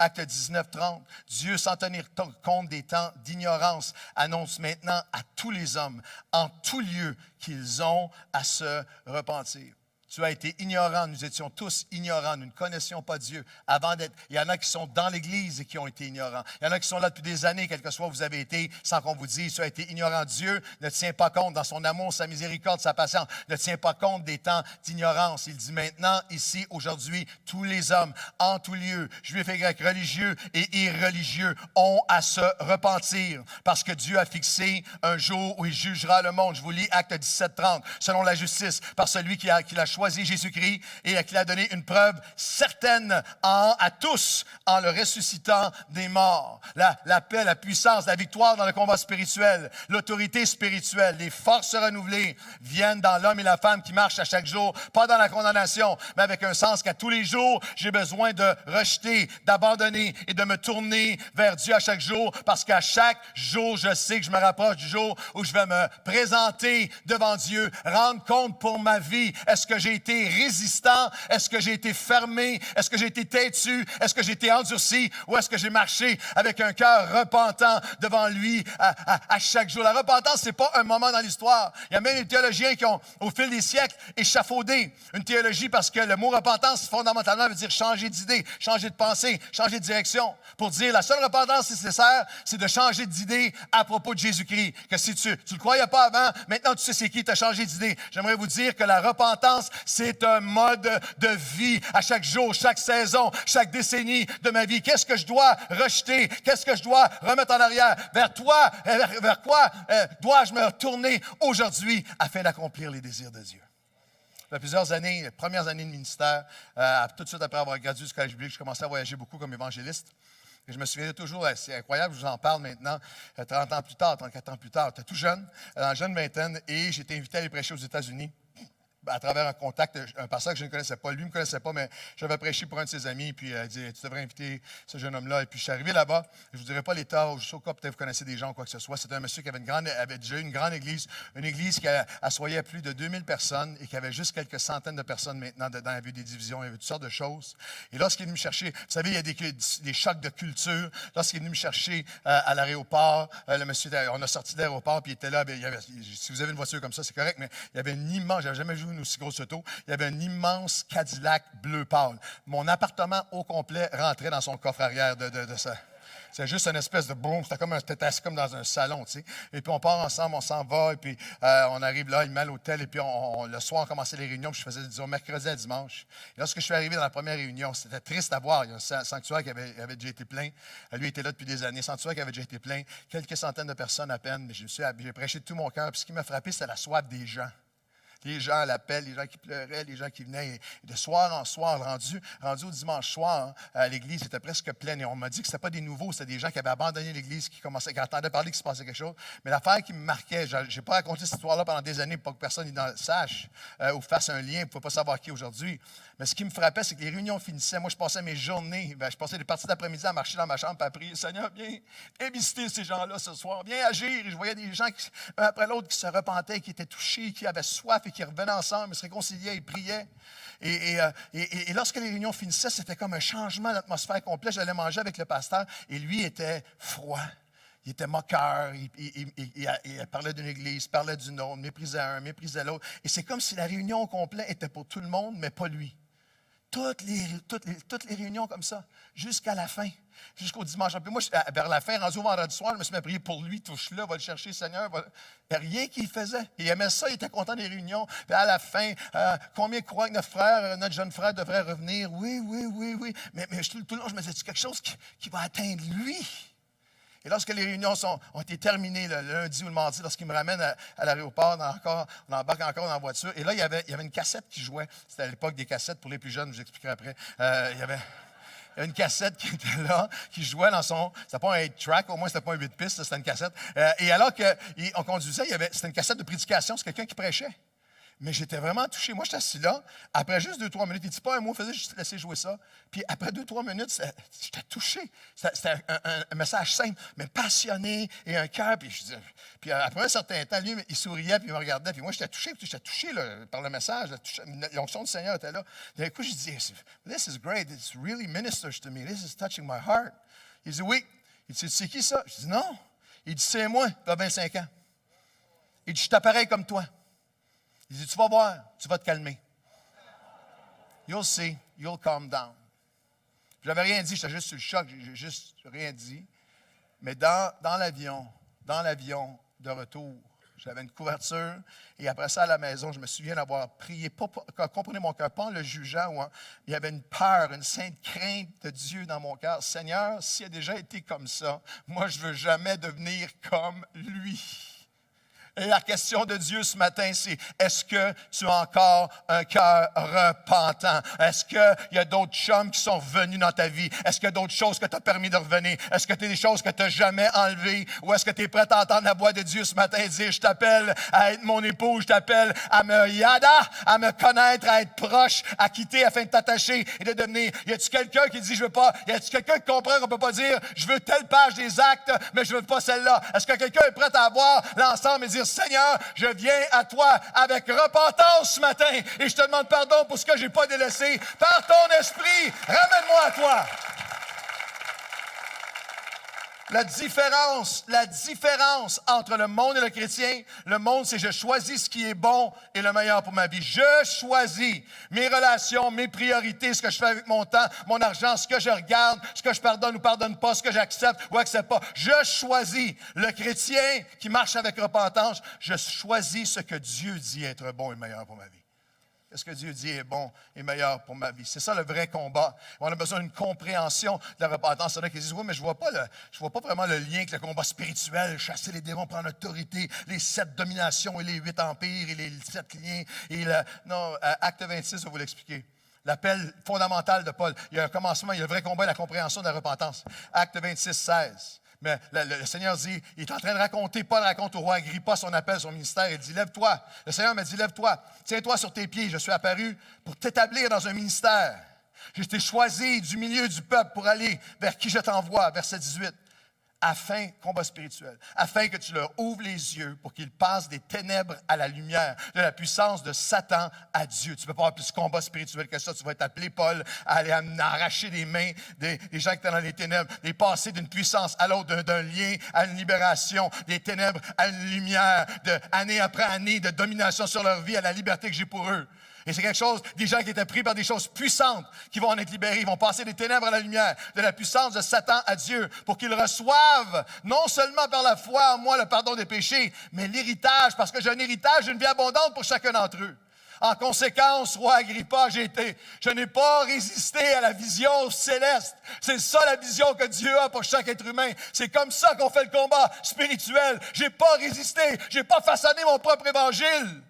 Acte 19, 30. Dieu, sans tenir compte des temps d'ignorance, annonce maintenant à tous les hommes, en tout lieu, qu'ils ont à se repentir. Tu as été ignorant, nous étions tous ignorants, nous ne connaissions pas Dieu avant d'être. Il y en a qui sont dans l'Église et qui ont été ignorants. Il y en a qui sont là depuis des années, quel que soit où vous avez été, sans qu'on vous dise, tu as été ignorant. Dieu ne tient pas compte, dans son amour, sa miséricorde, sa patience, ne tient pas compte des temps d'ignorance. Il dit maintenant, ici, aujourd'hui, tous les hommes, en tout lieu, juifs et grecs, religieux et irreligieux, ont à se repentir, parce que Dieu a fixé un jour où il jugera le monde. Je vous lis Acte 17, 30. Selon la justice, par celui qui l'a choisi, Jésus-Christ, et qu'il a donné une preuve certaine à tous en le ressuscitant des morts. La paix, la puissance, la victoire dans le combat spirituel, l'autorité spirituelle, les forces renouvelées viennent dans l'homme et la femme qui marchent à chaque jour, pas dans la condamnation, mais avec un sens qu'à tous les jours, j'ai besoin de rejeter, d'abandonner et de me tourner vers Dieu à chaque jour, parce qu'à chaque jour, je sais que je me rapproche du jour où je vais me présenter devant Dieu, rendre compte pour ma vie. Est-ce que j'ai été résistant? Est-ce que j'ai été fermé? Est-ce que j'ai été têtu? Est-ce que j'ai été endurci? Ou est-ce que j'ai marché avec un cœur repentant devant lui à chaque jour? La repentance, c'est pas un moment dans l'histoire. Il y a même des théologiens qui ont, au fil des siècles, échafaudé une théologie parce que le mot repentance, fondamentalement, veut dire changer d'idée, changer de pensée, changer de direction. Pour dire la seule repentance nécessaire, c'est de changer d'idée à propos de Jésus-Christ. Que si tu le croyais pas avant, maintenant tu sais c'est qui t'a changé d'idée. J'aimerais vous dire que la repentance, c'est un mode de vie à chaque jour, chaque saison, chaque décennie de ma vie. Qu'est-ce que je dois rejeter? Qu'est-ce que je dois remettre en arrière? Vers toi, vers quoi dois-je me tourner aujourd'hui afin d'accomplir les désirs de Dieu? Il y a plusieurs années, les premières années de ministère, tout de suite après avoir gradué du collège biblique, je commençais à voyager beaucoup comme évangéliste. Et je me souviens toujours, c'est incroyable, je vous en parle maintenant, 30 ans plus tard, 34 ans plus tard. J'étais tout jeune, dans la jeune vingtaine, et j'ai été invité à aller prêcher aux États-Unis à travers un contact, un pasteur que je ne connaissais pas. Lui ne me connaissait pas, mais j'avais prêché pour un de ses amis, puis il dit, tu devrais inviter ce jeune homme-là. Et puis je suis arrivé là-bas, je ne vous dirai pas l'État, juste au cas, peut-être vous connaissez des gens ou quoi que ce soit. C'était un monsieur qui avait déjà eu une grande église, une église qui assoyait plus de 2000 personnes et qui avait juste quelques centaines de personnes maintenant dedans. Il y avait des divisions, il y avait toutes sortes de choses. Et lorsqu'il est venu me chercher, vous savez, il y a des chocs de culture. Lorsqu'il est venu me chercher à l'aéroport, le monsieur, on a sorti de l'aéroport, puis il était là, si vous avez une voiture comme ça, c'est correct, mais il y avait une immense, j'avais jamais vu une aussi grosse auto, il y avait un immense Cadillac bleu pâle. Mon appartement au complet rentrait dans son coffre arrière de ça. C'est juste une espèce de boum, c'était assis comme dans un salon, tu sais. Et puis on part ensemble, on s'en va, et puis on arrive là, il met à l'hôtel, et puis le soir, on commençait les réunions, puis je faisais, disons, mercredi à dimanche. Et lorsque je suis arrivé dans la première réunion, c'était triste à voir. Il y a un sanctuaire qui avait déjà été plein. Lui était là depuis des années. Sanctuaire qui avait déjà été plein. Quelques centaines de personnes à peine, mais j'ai prêché de tout mon cœur. Puis ce qui m'a frappé, c'était la soif des gens. Les gens à l'appel, les gens qui pleuraient, les gens qui venaient. Et de soir en soir, rendu au dimanche soir, l'église était presque pleine. Et on m'a dit que ce n'était pas des nouveaux, c'était des gens qui avaient abandonné l'église, qui entendaient parler qu'il se passait quelque chose. Mais l'affaire qui me marquait, je n'ai pas raconté cette histoire-là pendant des années pour que personne ne sache ou fasse un lien, pour ne pas savoir qui aujourd'hui. Mais ce qui me frappait, c'est que les réunions finissaient. Moi, je passais mes journées, je passais des parties d'après-midi à marcher dans ma chambre et à prier. Seigneur, viens visiter ces gens-là ce soir. Viens agir. Et je voyais des gens, un après l'autre, qui se repentaient, qui étaient touchés, qui avaient soif et qui revenaient ensemble, ils se réconciliaient, ils priaient. Et lorsque les réunions finissaient, c'était comme un changement d'atmosphère complet. J'allais manger avec le pasteur et lui était froid. Il était moqueur, il parlait d'une église, parlait d'une autre, méprisait un, méprisait l'autre. Et c'est comme si la réunion au complet était pour tout le monde, mais pas lui. Toutes les réunions comme ça, jusqu'à la fin, jusqu'au dimanche. Puis moi, vers la fin, rendu au vendredi soir, je me suis mis à prier pour lui, touche-le, va le chercher, Seigneur. Il n'y a rien qu'il faisait. Il aimait ça, il était content des réunions. Puis à la fin, combien croient que notre jeune frère devrait revenir? Oui. Mais tout le long, je me disais, c'est quelque chose qui va atteindre lui. Et lorsque les réunions ont été terminées le lundi ou le mardi, lorsqu'il me ramène à l'aéroport, on embarque encore dans la voiture. Et là, il y avait une cassette qui jouait. C'était à l'époque des cassettes pour les plus jeunes, je vous expliquerai après. Il y avait une cassette qui était là, qui jouait dans son... C'était pas un 8-track, au moins c'était pas un 8 pistes, c'était une cassette. Et alors qu'on conduisait, c'était une cassette de prédication, c'est quelqu'un qui prêchait. Mais j'étais vraiment touché. Moi, j'étais assis là. Après juste 2-3 minutes, il ne dit pas un mot, il faisait juste laisser jouer ça. Puis après 2-3 minutes, j'étais touché. C'était un message simple, mais passionné et un cœur. Puis après un certain temps, lui, il souriait puis il me regardait. Puis moi, j'étais touché là, par le message. L'onction du Seigneur était là. D'un coup, je dis, this is great. This really ministers to me. This is touching my heart. Il dit, oui. Il dit, c'est qui ça? Je dis, non. Il dit, c'est moi, tu as 25 ans. Il dit, je suis pareil comme toi. Il dit, tu vas voir, tu vas te calmer. You'll see, you'll calm down. Je n'avais rien dit, j'étais juste sur le choc, j'ai juste rien dit. Mais dans l'avion de retour, j'avais une couverture. Et après ça, à la maison, je me souviens d'avoir prié, comprenez mon cœur, pas en le jugeant. Il y avait une peur, une sainte crainte de Dieu dans mon cœur. Seigneur, s'il a déjà été comme ça, moi, je ne veux jamais devenir comme lui. Et la question de Dieu ce matin, c'est, est-ce que tu as encore un cœur repentant? Est-ce qu'il y a d'autres chums qui sont venus dans ta vie? Est-ce qu'il y a d'autres choses que tu as permis de revenir? Est-ce que tu as des choses que tu n'as jamais enlevées? Ou est-ce que tu es prêt à entendre la voix de Dieu ce matin et dire, je t'appelle à être mon époux, je t'appelle à me connaître, à être proche, à quitter afin de t'attacher et de devenir. Y a-t-il quelqu'un qui dit, je veux pas? Y a-t-il quelqu'un qui comprend qu'on ne peut pas dire, je veux telle page des actes, mais je veux pas celle-là? Est-ce que quelqu'un est prêt à avoir l'ensemble et dire, Seigneur, je viens à toi avec repentance ce matin et je te demande pardon pour ce que je n'ai pas délaissé. Par ton esprit, ramène-moi à toi. La différence entre le monde et le chrétien, le monde, c'est je choisis ce qui est bon et le meilleur pour ma vie. Je choisis mes relations, mes priorités, ce que je fais avec mon temps, mon argent, ce que je regarde, ce que je pardonne ou pardonne pas, ce que j'accepte ou accepte pas. Je choisis. Le chrétien qui marche avec repentance, je choisis ce que Dieu dit être bon et meilleur pour ma vie. Qu'est-ce que Dieu dit est bon et meilleur pour ma vie? C'est ça le vrai combat. On a besoin d'une compréhension de la repentance. Il y en a qui disent, oui, mais je vois pas vraiment le lien avec le combat spirituel, chasser les démons, prendre l'autorité, les 7 dominations et les 8 empires et les 7 liens. Non, Acte 26, je vais vous l'expliquer. L'appel fondamental de Paul. Il y a un commencement, il y a le vrai combat et la compréhension de la repentance. Acte 26, 16. Mais le Seigneur dit, il est en train de raconter, Paul raconte au roi Agrippa son appel, son ministère. Il dit, lève-toi. Le Seigneur m'a dit, lève-toi, tiens-toi sur tes pieds. Je suis apparu pour t'établir dans un ministère. Je t'ai choisi du milieu du peuple pour aller vers qui je t'envoie, verset 18. Combat spirituel, afin que tu leur ouvres les yeux pour qu'ils passent des ténèbres à la lumière, de la puissance de Satan à Dieu. Tu ne peux pas avoir plus de combat spirituel que ça. Tu vas être appelé, Paul, à aller arracher des mains des gens qui étaient dans les ténèbres, les passer d'une puissance à l'autre, d'un lien à une libération, des ténèbres à une lumière, année après année de domination sur leur vie, à la liberté que j'ai pour eux. Et c'est quelque chose, des gens qui étaient pris par des choses puissantes qui vont en être libérés. Ils vont passer des ténèbres à la lumière, de la puissance de Satan à Dieu, pour qu'ils reçoivent, non seulement par la foi en moi, le pardon des péchés, mais l'héritage, parce que j'ai un héritage d'une vie abondante pour chacun d'entre eux. En conséquence, roi Agrippa, je n'ai pas résisté à la vision céleste. C'est ça la vision que Dieu a pour chaque être humain. C'est comme ça qu'on fait le combat spirituel. Je n'ai pas résisté, je n'ai pas façonné mon propre évangile.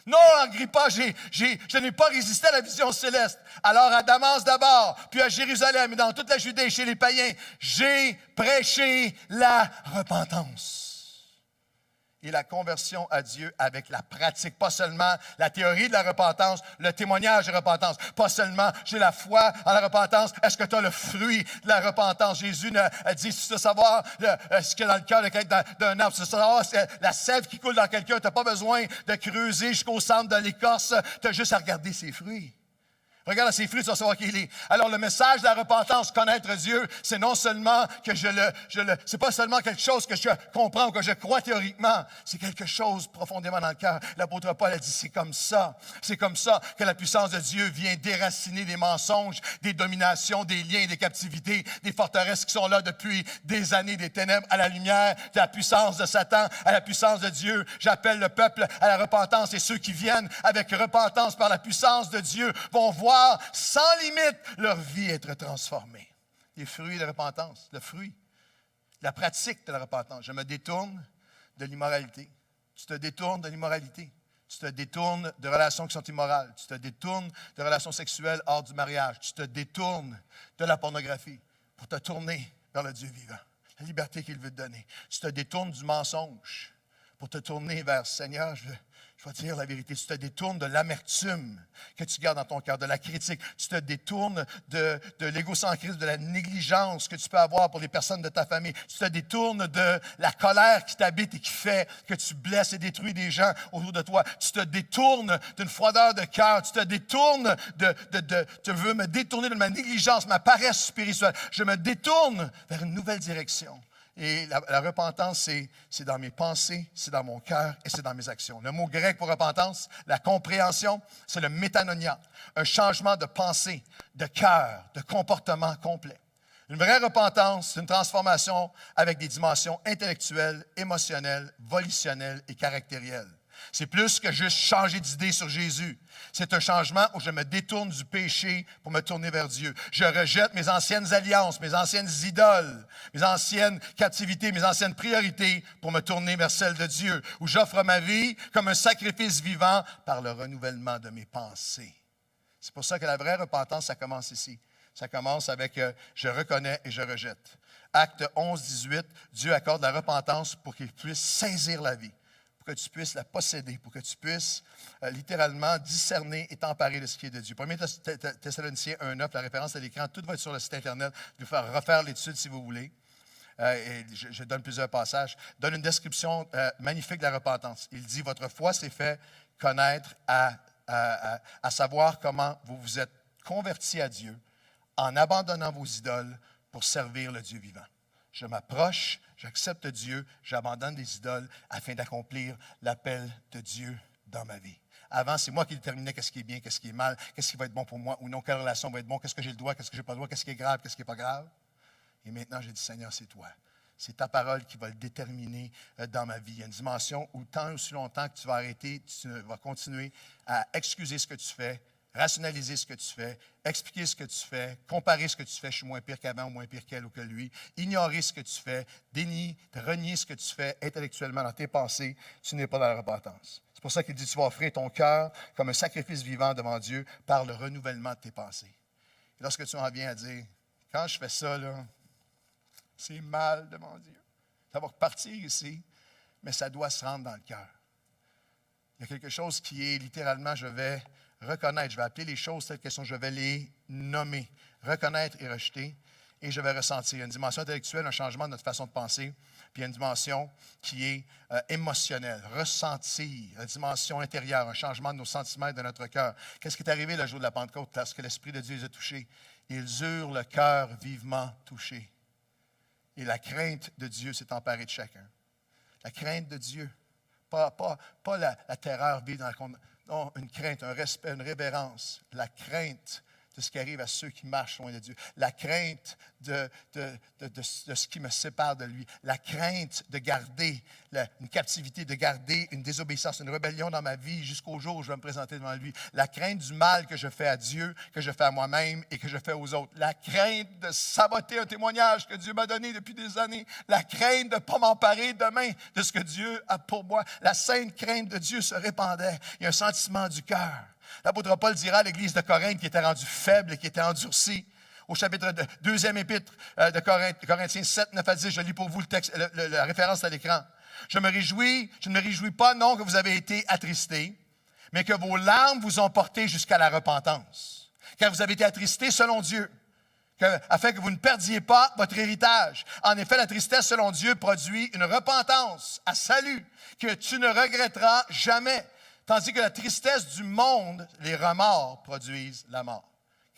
Non, Agrippa, je n'ai pas résisté à la vision céleste. Alors à Damas d'abord, puis à Jérusalem et dans toute la Judée chez les païens, j'ai prêché la repentance. Et la conversion à Dieu avec la pratique, pas seulement la théorie de la repentance, le témoignage de repentance, pas seulement j'ai la foi en la repentance, est-ce que tu as le fruit de la repentance? Jésus a dit, si tu veux savoir ce qu'il y a dans le cœur d'un arbre, si tu veux savoir la sève qui coule dans quelqu'un, tu n'as pas besoin de creuser jusqu'au centre de l'écorce, tu as juste à regarder ses fruits. Regarde ses fruits, tu vas savoir qui il est. Alors, le message de la repentance, connaître Dieu, c'est non seulement que c'est pas seulement quelque chose que je comprends ou que je crois théoriquement, c'est quelque chose profondément dans le cœur. L'apôtre Paul a dit, c'est comme ça. C'est comme ça que la puissance de Dieu vient déraciner des mensonges, des dominations, des liens, des captivités, des forteresses qui sont là depuis des années, des ténèbres à la lumière, de la puissance de Satan à la puissance de Dieu. J'appelle le peuple à la repentance et ceux qui viennent avec repentance par la puissance de Dieu vont voir sans limite leur vie être transformée. Les fruits de repentance, le fruit, la pratique de la repentance. Je me détourne de l'immoralité. Tu te détournes de l'immoralité. Tu te détournes de relations qui sont immorales. Tu te détournes de relations sexuelles hors du mariage. Tu te détournes de la pornographie pour te tourner vers le Dieu vivant, la liberté qu'il veut te donner. Tu te détournes du mensonge pour te tourner vers Seigneur, je vais te dire la vérité. Tu te détournes de l'amertume que tu gardes dans ton cœur, de la critique. Tu te détournes de l'égocentrisme, de la négligence que tu peux avoir pour les personnes de ta famille. Tu te détournes de la colère qui t'habite et qui fait que tu blesses et détruis des gens autour de toi. Tu te détournes d'une froideur de cœur. Tu te détournes tu veux me détourner de ma négligence, ma paresse spirituelle. Je me détourne vers une nouvelle direction. Et la repentance, c'est dans mes pensées, c'est dans mon cœur et c'est dans mes actions. Le mot grec pour repentance, la compréhension, c'est le métanoia, un changement de pensée, de cœur, de comportement complet. Une vraie repentance, c'est une transformation avec des dimensions intellectuelles, émotionnelles, volitionnelles et caractérielles. C'est plus que juste changer d'idée sur Jésus. C'est un changement où je me détourne du péché pour me tourner vers Dieu. Je rejette mes anciennes alliances, mes anciennes idoles, mes anciennes captivités, mes anciennes priorités pour me tourner vers celle de Dieu, où j'offre ma vie comme un sacrifice vivant par le renouvellement de mes pensées. C'est pour ça que la vraie repentance, ça commence ici. Ça commence avec je reconnais et je rejette. Acte 11, 18, Dieu accorde la repentance pour qu'il puisse saisir la vie, pour que tu puisses la posséder, pour que tu puisses littéralement discerner et t'emparer de ce qui est de Dieu. 1 Thessaloniciens 1,9, la référence à l'écran, tout va être sur le site Internet. Je vais faire refaire l'étude si vous voulez. Et je donne plusieurs passages. Donne une description magnifique de la repentance. Il dit, votre foi s'est fait connaître à savoir comment vous vous êtes convertis à Dieu en abandonnant vos idoles pour servir le Dieu vivant. Je m'approche, j'accepte Dieu, j'abandonne des idoles afin d'accomplir l'appel de Dieu dans ma vie. Avant, c'est moi qui déterminais qu'est-ce qui est bien, qu'est-ce qui est mal, qu'est-ce qui va être bon pour moi ou non, quelle relation va être bon, qu'est-ce que j'ai le droit, qu'est-ce que j'ai pas le droit, qu'est-ce qui est grave, qu'est-ce qui n'est pas grave. Et maintenant, j'ai dit, Seigneur, c'est toi. C'est ta parole qui va le déterminer dans ma vie. Il y a une dimension où tant aussi longtemps que tu vas arrêter, tu vas continuer à excuser ce que tu fais, rationaliser ce que tu fais, expliquer ce que tu fais, comparer ce que tu fais, je suis moins pire qu'avant ou moins pire qu'elle ou que lui, ignorer ce que tu fais, renier ce que tu fais intellectuellement dans tes pensées, tu n'es pas dans la repentance. C'est pour ça qu'il dit, tu vas offrir ton cœur comme un sacrifice vivant devant Dieu par le renouvellement de tes pensées. Et lorsque tu en viens à dire, quand je fais ça, là, c'est mal devant Dieu. Ça va repartir ici, mais ça doit se rendre dans le cœur. Il y a quelque chose qui est littéralement, je vais reconnaître, je vais appeler les choses telles qu'elles sont, je vais les nommer, reconnaître et rejeter, et je vais ressentir. Il y a une dimension intellectuelle, un changement de notre façon de penser, puis il y a une dimension qui est émotionnelle, ressentir, la dimension intérieure, un changement de nos sentiments et de notre cœur. Qu'est-ce qui est arrivé le jour de la Pentecôte, lorsque l'Esprit de Dieu les a touchés? Ils eurent le cœur vivement touché. Et la crainte de Dieu s'est emparée de chacun. La crainte de Dieu, pas la terreur vive dans la... Non, une crainte, un respect, une révérence, la crainte de ce qui arrive à ceux qui marchent loin de Dieu. La crainte de ce qui me sépare de lui. La crainte de garder une captivité, de garder une désobéissance, une rébellion dans ma vie jusqu'au jour où je vais me présenter devant lui. La crainte du mal que je fais à Dieu, que je fais à moi-même et que je fais aux autres. La crainte de saboter un témoignage que Dieu m'a donné depuis des années. La crainte de ne pas m'emparer demain de ce que Dieu a pour moi. La sainte crainte de Dieu se répandait. Il y a un sentiment du cœur. L'apôtre Paul dira à l'église de Corinthe qui était rendue faible et qui était endurcie. Au chapitre 2e épître de Corinthiens 7, 9 à 10, je lis pour vous le texte, la référence à l'écran. Je ne me réjouis pas, non, que vous avez été attristés, mais que vos larmes vous ont porté jusqu'à la repentance. Car vous avez été attristés selon Dieu, afin que vous ne perdiez pas votre héritage. En effet, la tristesse selon Dieu produit une repentance à salut que tu ne regretteras jamais. Tandis que la tristesse du monde, les remords, produisent la mort.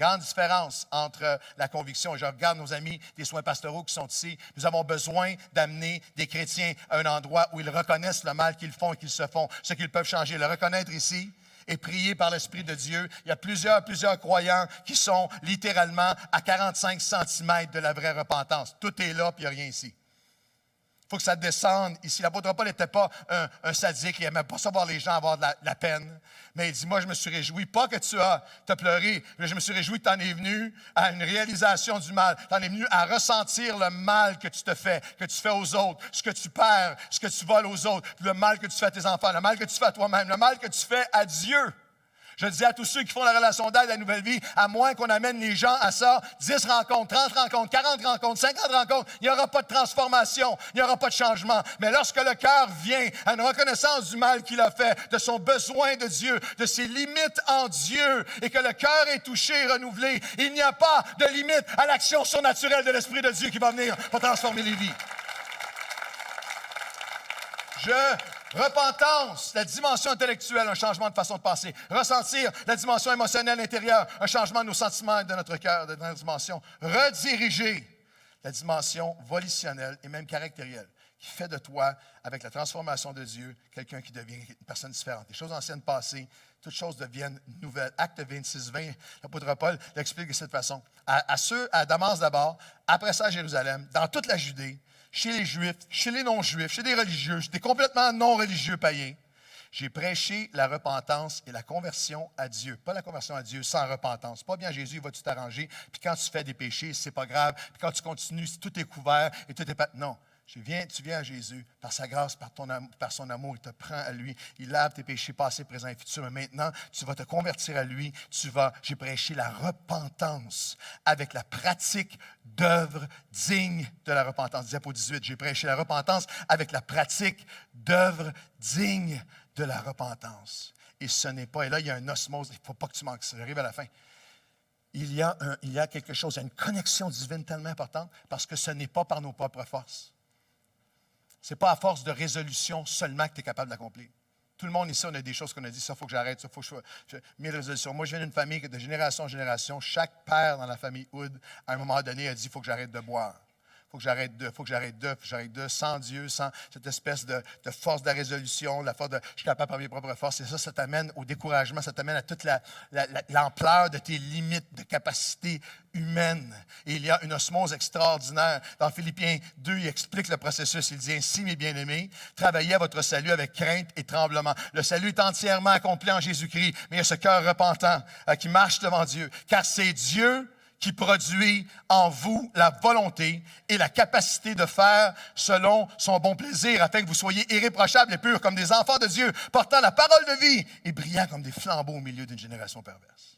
Grande différence entre la conviction. Et je regarde nos amis des soins pastoraux qui sont ici. Nous avons besoin d'amener des chrétiens à un endroit où ils reconnaissent le mal qu'ils font et qu'ils se font, ce qu'ils peuvent changer. Le reconnaître ici et prier par l'Esprit de Dieu. Il y a plusieurs croyants qui sont littéralement à 45 cm de la vraie repentance. Tout est là, puis il n'y a rien ici. Il faut que ça descende ici. L'apôtre Paul n'était pas un sadique, il n'aimait pas savoir les gens avoir de la peine. Mais il dit, moi, je me suis réjoui, pas que tu as pleuré, mais je me suis réjoui que tu en es venu à une réalisation du mal. Tu en es venu à ressentir le mal que tu te fais, que tu fais aux autres, ce que tu perds, ce que tu voles aux autres, le mal que tu fais à tes enfants, le mal que tu fais à toi-même, le mal que tu fais à Dieu. Je dis à tous ceux qui font la relation d'aide, la nouvelle vie, à moins qu'on amène les gens à ça, 10 rencontres, 30 rencontres, 40 rencontres, 50 rencontres, il n'y aura pas de transformation, il n'y aura pas de changement. Mais lorsque le cœur vient à une reconnaissance du mal qu'il a fait, de son besoin de Dieu, de ses limites en Dieu, et que le cœur est touché, renouvelé, il n'y a pas de limite à l'action surnaturelle de l'Esprit de Dieu qui va venir pour transformer les vies. Repentance, la dimension intellectuelle, un changement de façon de penser. Ressentir, la dimension émotionnelle intérieure, un changement de nos sentiments et de notre cœur, de notre dimension. Rediriger, la dimension volitionnelle et même caractérielle, qui fait de toi, avec la transformation de Dieu, quelqu'un qui devient une personne différente. Les choses anciennes passées, toutes choses deviennent nouvelles. Acte 26, 20, l'apôtre Paul l'explique de cette façon. À Damas d'abord, après ça à Jérusalem, dans toute la Judée, chez les Juifs, chez les non-Juifs, chez des religieux, chez des complètement non-religieux païens, j'ai prêché la repentance et la conversion à Dieu. Pas la conversion à Dieu sans repentance. Pas bien Jésus, va tout t'arranger, puis quand tu fais des péchés, c'est pas grave, puis quand tu continues, tout est couvert et tout est pas... Non. Tu viens à Jésus, par sa grâce, par son amour, il te prend à lui, il lave tes péchés passés, présents et futurs. Mais maintenant, tu vas te convertir à lui, j'ai prêché la repentance avec la pratique d'œuvres dignes de la repentance. Diapo 18, j'ai prêché la repentance avec la pratique d'œuvres dignes de la repentance. Et ce n'est pas, et là, il y a un osmose, il ne faut pas que tu manques ça, j'arrive à la fin. Il y a quelque chose, il y a une connexion divine tellement importante parce que ce n'est pas par nos propres forces. Ce n'est pas à force de résolution seulement que tu es capable d'accomplir. Tout le monde ici, on a des choses qu'on a dit, ça, il faut que j'arrête, ça, il faut que je... Mille résolutions. Moi, je viens d'une famille que de génération en génération, chaque père dans la famille Hood, à un moment donné, a dit, il faut que j'arrête de boire. Il faut que j'arrête de, sans Dieu, sans cette espèce de force de la résolution, la force de je suis capable par mes propres forces. Et ça t'amène au découragement, ça t'amène à toute l'ampleur de tes limites de capacité humaine. Et il y a une osmose extraordinaire. Dans Philippiens 2, il explique le processus. Il dit ainsi, mes bien-aimés, travaillez à votre salut avec crainte et tremblement. Le salut est entièrement accompli en Jésus-Christ, mais il y a ce cœur repentant qui marche devant Dieu. Car c'est Dieu qui produit en vous la volonté et la capacité de faire selon son bon plaisir, afin que vous soyez irréprochables et purs comme des enfants de Dieu, portant la parole de vie et brillant comme des flambeaux au milieu d'une génération perverse.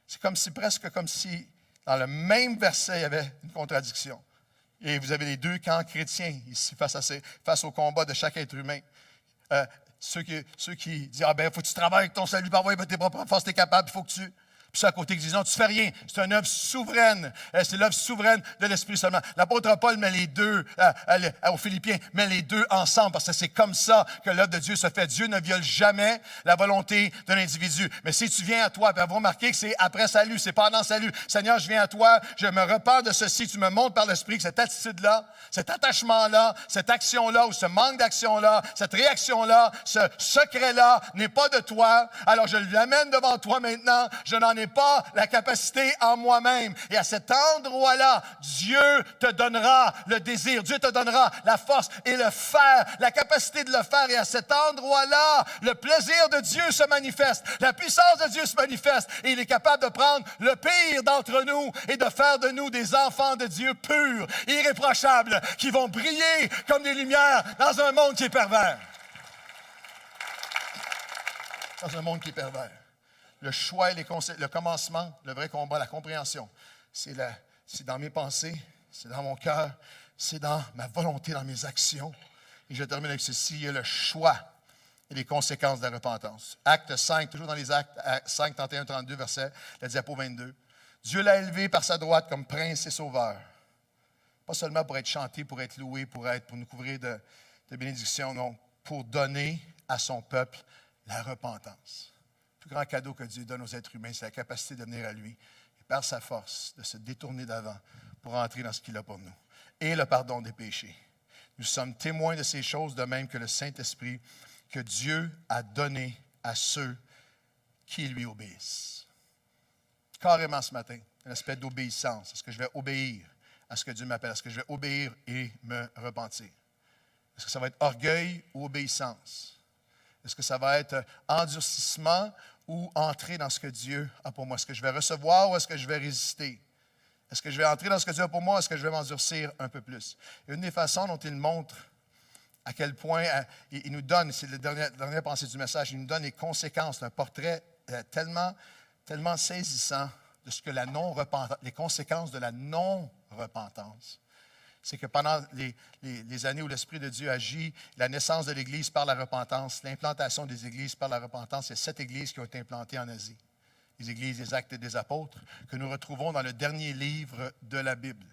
C'est presque comme si, dans le même verset, il y avait une contradiction. Et vous avez les deux camps chrétiens ici face au combat de chaque être humain. Ceux qui disent, faut que tu travailles avec ton salut, par tes propres forces, tu es capable, il faut que tu... Puis ceux à côté qui disent, non, tu fais rien. C'est une œuvre souveraine. C'est l'œuvre souveraine de l'Esprit seulement. L'apôtre Paul met les deux, aux Philippiens, met les deux ensemble parce que c'est comme ça que l'œuvre de Dieu se fait. Dieu ne viole jamais la volonté d'un individu. Mais si tu viens à toi, puis vous remarquez que c'est après salut, c'est pendant salut. Seigneur, je viens à toi, je me repens de ceci, tu me montres par l'Esprit que cette attitude-là, cet attachement-là, cette action-là ou ce manque d'action-là, cette réaction-là, ce secret-là n'est pas de toi. Alors je l'amène devant toi maintenant. Je n'en ai ai pas la capacité en moi-même. Et à cet endroit-là, Dieu te donnera le désir, Dieu te donnera la force et le faire, la capacité de le faire. Et à cet endroit-là, le plaisir de Dieu se manifeste, la puissance de Dieu se manifeste. Et il est capable de prendre le pire d'entre nous et de faire de nous des enfants de Dieu purs, irréprochables, qui vont briller comme des lumières dans un monde qui est pervers. Dans un monde qui est pervers. Le choix et le commencement, le vrai combat, la compréhension, c'est dans mes pensées, c'est dans mon cœur, c'est dans ma volonté, dans mes actions. Et je termine avec ceci, il y a le choix et les conséquences de la repentance. Acte 5, toujours dans les actes, 5, 31, 32, verset, la diapo 22. Dieu l'a élevé par sa droite comme prince et sauveur. Pas seulement pour être chanté, pour être loué, pour nous couvrir de bénédictions, non, pour donner à son peuple la repentance. Le plus grand cadeau que Dieu donne aux êtres humains, c'est la capacité de venir à lui et par sa force, de se détourner d'avant pour entrer dans ce qu'il a pour nous. Et le pardon des péchés. Nous sommes témoins de ces choses, de même que le Saint-Esprit que Dieu a donné à ceux qui lui obéissent. Carrément ce matin, un aspect d'obéissance. Est-ce que je vais obéir à ce que Dieu m'appelle? Est-ce que je vais obéir et me repentir? Est-ce que ça va être orgueil ou obéissance? Est-ce que ça va être endurcissement ou entrer dans ce que Dieu a pour moi? Est-ce que je vais recevoir ou est-ce que je vais résister? Est-ce que je vais entrer dans ce que Dieu a pour moi ou est-ce que je vais m'endurcir un peu plus? Et une des façons dont il montre à quel point il nous donne, c'est la dernière pensée du message, il nous donne les conséquences, un portrait tellement saisissant de ce que les conséquences de la non-repentance. C'est que pendant les années où l'Esprit de Dieu agit, la naissance de l'Église par la repentance, l'implantation des églises par la repentance, il y a 7 églises qui ont été implantées en Asie. Les églises des Actes des Apôtres, que nous retrouvons dans le dernier livre de la Bible,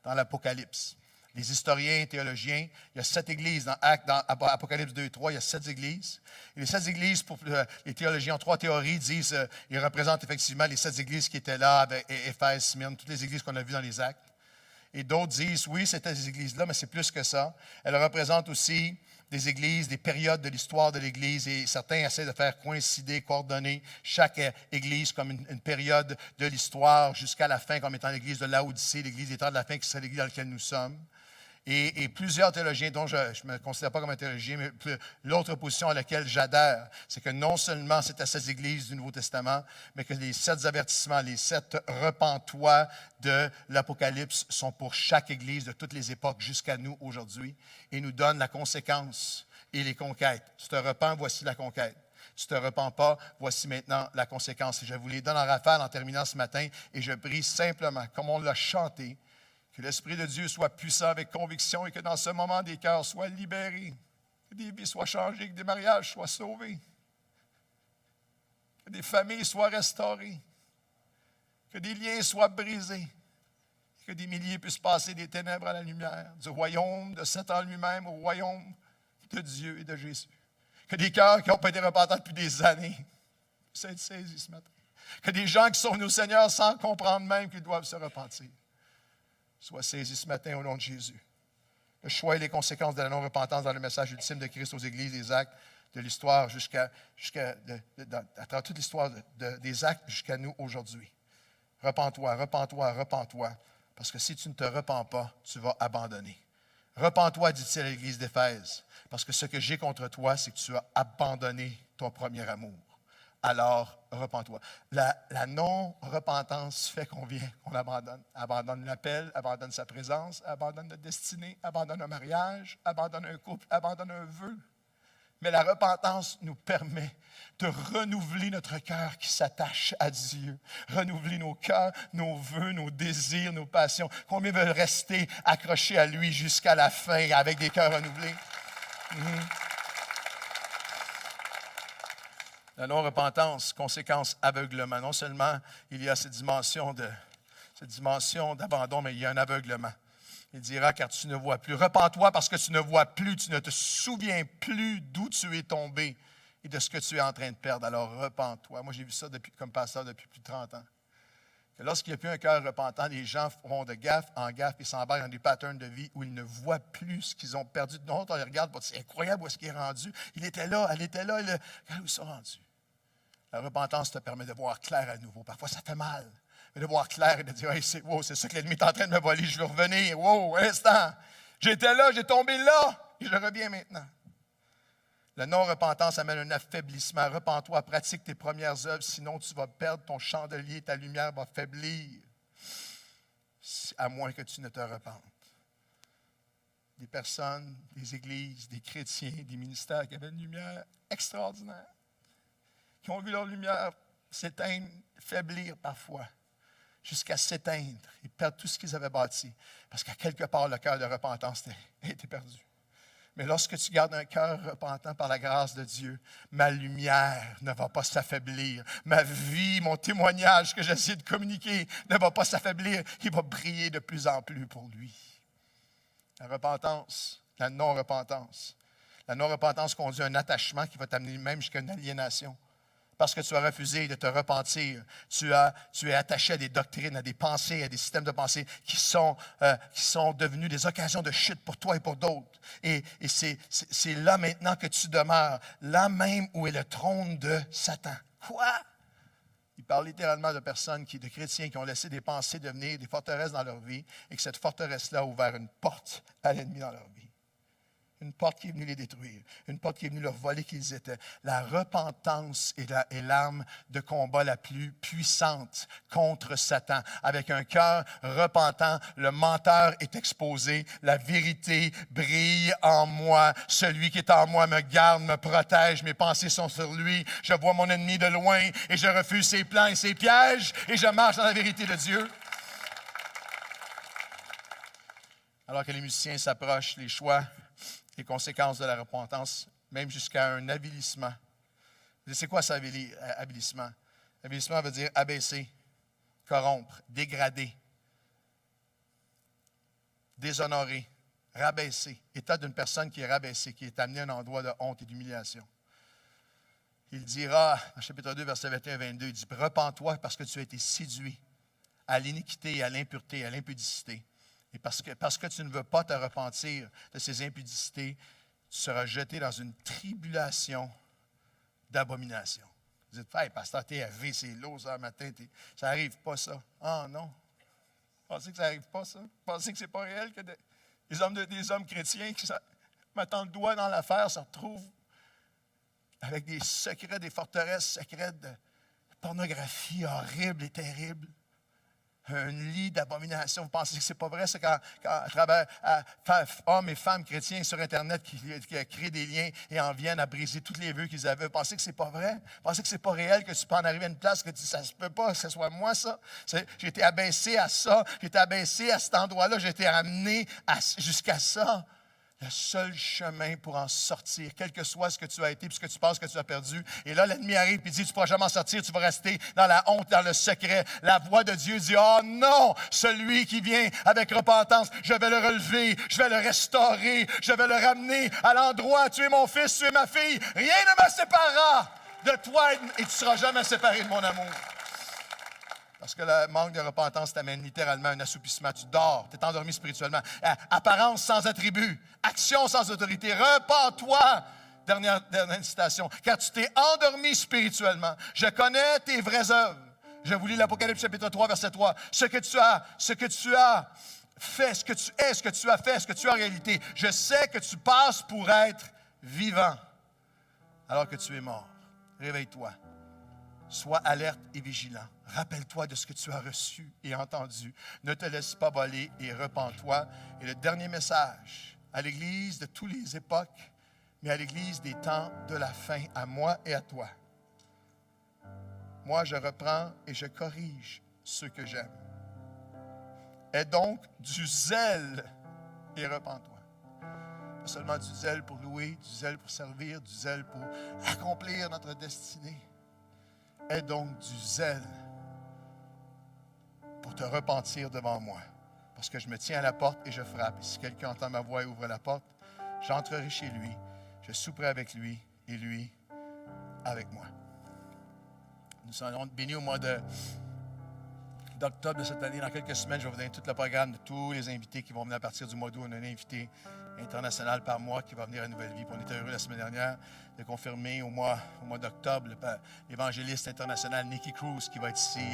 dans l'Apocalypse. Les historiens, théologiens, il y a 7 églises dans Apocalypse 2 et 3, il y a 7 églises. Et les 7 églises, pour les théologiens, ont 3 théories, disent, ils représentent effectivement les 7 églises qui étaient là, avec Éphèse, Smyrne, toutes les églises qu'on a vues dans les Actes. Et d'autres disent, oui, c'était ces églises-là, mais c'est plus que ça. Elles représentent aussi des églises, des périodes de l'histoire de l'Église, et certains essaient de faire coïncider, coordonner chaque église comme une période de l'histoire jusqu'à la fin, comme étant l'église de Laodicée, l'église des temps de la fin, qui serait l'église dans laquelle nous sommes. Et plusieurs théologiens, dont je ne me considère pas comme un théologien, mais l'autre position à laquelle j'adhère, c'est que non seulement c'est à ces églises du Nouveau Testament, mais que les 7 avertissements, les 7 repens-toi de l'Apocalypse sont pour chaque église de toutes les époques jusqu'à nous aujourd'hui et nous donnent la conséquence et les conquêtes. Tu te repens, voici la conquête. Tu ne te repens pas, voici maintenant la conséquence. Et je vous les donne en rafale en terminant ce matin et je prie simplement, comme on l'a chanté, que l'Esprit de Dieu soit puissant avec conviction et que dans ce moment, des cœurs soient libérés, que des vies soient changées, que des mariages soient sauvés, que des familles soient restaurées, que des liens soient brisés, que des milliers puissent passer des ténèbres à la lumière, du royaume de Satan lui-même au royaume de Dieu et de Jésus. Que des cœurs qui n'ont pas été repentants depuis des années puissent être saisis ce matin. Que des gens qui sont venus au Seigneur sans comprendre même qu'ils doivent se repentir soient saisis ce matin au nom de Jésus. Le choix et les conséquences de la non-repentance dans le message ultime de Christ aux églises, des actes, de l'histoire, à travers toute l'histoire des actes jusqu'à nous aujourd'hui. Repens-toi, repens-toi, repens-toi, parce que si tu ne te repens pas, tu vas abandonner. Repens-toi, dit-il à l'église d'Éphèse, parce que ce que j'ai contre toi, c'est que tu as abandonné ton premier amour. Alors, repens-toi. La non-repentance fait qu'on abandonne. Abandonne l'appel, abandonne sa présence, abandonne notre destinée, abandonne un mariage, abandonne un couple, abandonne un vœu. Mais la repentance nous permet de renouveler notre cœur qui s'attache à Dieu. Renouveler nos cœurs, nos vœux, nos désirs, nos passions. Combien veulent rester accrochés à lui jusqu'à la fin avec des cœurs renouvelés? La non-repentance, conséquence aveuglement. Non seulement il y a cette dimension d'abandon, mais il y a un aveuglement. Il dira, car tu ne vois plus. Repens-toi parce que tu ne vois plus, tu ne te souviens plus d'où tu es tombé et de ce que tu es en train de perdre. Alors, repens-toi. Moi, j'ai vu ça comme pasteur depuis plus de 30 ans. Que lorsqu'il n'y a plus un cœur repentant, les gens vont de gaffe en gaffe et s'embarquent dans des patterns de vie où ils ne voient plus ce qu'ils ont perdu. Non, on les regarde, c'est incroyable où est-ce qu'il est rendu. Il était là, elle était là, regarde où ils sont rendus. La repentance te permet de voir clair à nouveau. Parfois, ça fait mal. Mais de voir clair et de dire, hey, c'est ça que l'ennemi est en train de me voler, je veux revenir. Wow, un instant. J'étais là, j'ai tombé là, et je reviens maintenant. La non-repentance amène un affaiblissement. Repens-toi, pratique tes premières œuvres, sinon tu vas perdre ton chandelier, ta lumière va faiblir, à moins que tu ne te repentes. Des personnes, des églises, des chrétiens, des ministères qui avaient une lumière extraordinaire, qui ont vu leur lumière s'éteindre, faiblir parfois, jusqu'à s'éteindre et perdre tout ce qu'ils avaient bâti, parce qu'à quelque part, le cœur de repentance a été perdu. Mais lorsque tu gardes un cœur repentant par la grâce de Dieu, ma lumière ne va pas s'affaiblir. Ma vie, mon témoignage que j'essaie de communiquer ne va pas s'affaiblir. Il va briller de plus en plus pour lui. La repentance, la non-repentance. La non-repentance conduit à un attachement qui va t'amener même jusqu'à une aliénation. Parce que tu as refusé de te repentir, tu es attaché à des doctrines, à des pensées, à des systèmes de pensée qui sont devenus des occasions de chute pour toi et pour d'autres. Et c'est là maintenant que tu demeures, là même où est le trône de Satan. Quoi? Il parle littéralement de personnes, de chrétiens qui ont laissé des pensées devenir des forteresses dans leur vie et que cette forteresse-là a ouvert une porte à l'ennemi dans leur vie. Une porte qui est venue les détruire. Une porte qui est venue leur voler qui ils étaient. La repentance est l'arme de combat la plus puissante contre Satan. Avec un cœur repentant, le menteur est exposé. La vérité brille en moi. Celui qui est en moi me garde, me protège. Mes pensées sont sur lui. Je vois mon ennemi de loin et je refuse ses plans et ses pièges et je marche dans la vérité de Dieu. Alors que les musiciens s'approchent, les choix, les conséquences de la repentance, même jusqu'à un avilissement. C'est quoi ça, avilissement? Avilissement veut dire abaisser, corrompre, dégrader, déshonorer, rabaisser. État d'une personne qui est rabaissée, qui est amenée à un endroit de honte et d'humiliation. Il dira, en chapitre 2, verset 21-22, il dit, « Repens-toi parce que tu as été séduit à l'iniquité, à l'impureté, à l'impudicité. » Et parce que tu ne veux pas te repentir de ces impudicités, tu seras jeté dans une tribulation d'abomination. Vous dites, hey, pasteur, t'es élevé, c'est lourd ça, matin, ça n'arrive pas ça. Ah non. Vous pensez que ça n'arrive pas ça? Vous pensez que ce n'est pas réel que des hommes chrétiens qui mettant le doigt dans l'affaire se retrouvent avec des secrets, des forteresses secrètes de pornographie horrible et terrible? Un lit d'abomination. Vous pensez que ce n'est pas vrai? C'est quand à travers hommes et femmes chrétiens sur Internet qui créent des liens et en viennent à briser tous les vœux qu'ils avaient. Vous pensez que ce n'est pas vrai? Vous pensez que ce n'est pas réel que tu peux en arriver à une place que ça ne se peut pas que ce soit moi, ça? J'ai été abaissé à ça. J'ai été abaissé à cet endroit-là. J'ai été amené jusqu'à ça. Le seul chemin pour en sortir, quel que soit ce que tu as été, puis ce que tu penses que tu as perdu. Et là, l'ennemi arrive et dit, tu ne pourras jamais en sortir, tu vas rester dans la honte, dans le secret. La voix de Dieu dit, oh non, celui qui vient avec repentance, je vais le relever, je vais le restaurer, je vais le ramener à l'endroit, tu es mon fils, tu es ma fille, rien ne me séparera de toi et tu ne seras jamais séparé de mon amour. Parce que le manque de repentance t'amène littéralement à un assoupissement. Tu dors, tu es endormi spirituellement. Apparence sans attribut, action sans autorité. Repens-toi. Dernière citation. Car tu t'es endormi spirituellement. Je connais tes vraies œuvres. Je vous lis l'Apocalypse chapitre 3, verset 3. Ce que tu as fait, ce que tu es, ce que tu as fait, ce que tu as en réalité. Je sais que tu passes pour être vivant alors que tu es mort. Réveille-toi. Sois alerte et vigilant. Rappelle-toi de ce que tu as reçu et entendu. Ne te laisse pas voler et repens-toi. Et le dernier message à l'Église de toutes les époques, mais à l'Église des temps de la fin, à moi et à toi. Moi, je reprends et je corrige ceux que j'aime. Aie donc du zèle et repens-toi. Pas seulement du zèle pour louer, du zèle pour servir, du zèle pour accomplir notre destinée. Aie donc du zèle pour te repentir devant moi. Parce que je me tiens à la porte et je frappe. Et si quelqu'un entend ma voix et ouvre la porte, j'entrerai chez lui, je souperai avec lui et lui avec moi. Nous serons bénis au mois d'octobre de cette année. Dans quelques semaines, je vais vous donner tout le programme de tous les invités qui vont venir à partir du mois d'août. On a un invité international par mois qui va venir à Nouvelle Vie. Puis on était heureux la semaine dernière de confirmer au mois d'octobre l'évangéliste international Nicky Cruz qui va être ici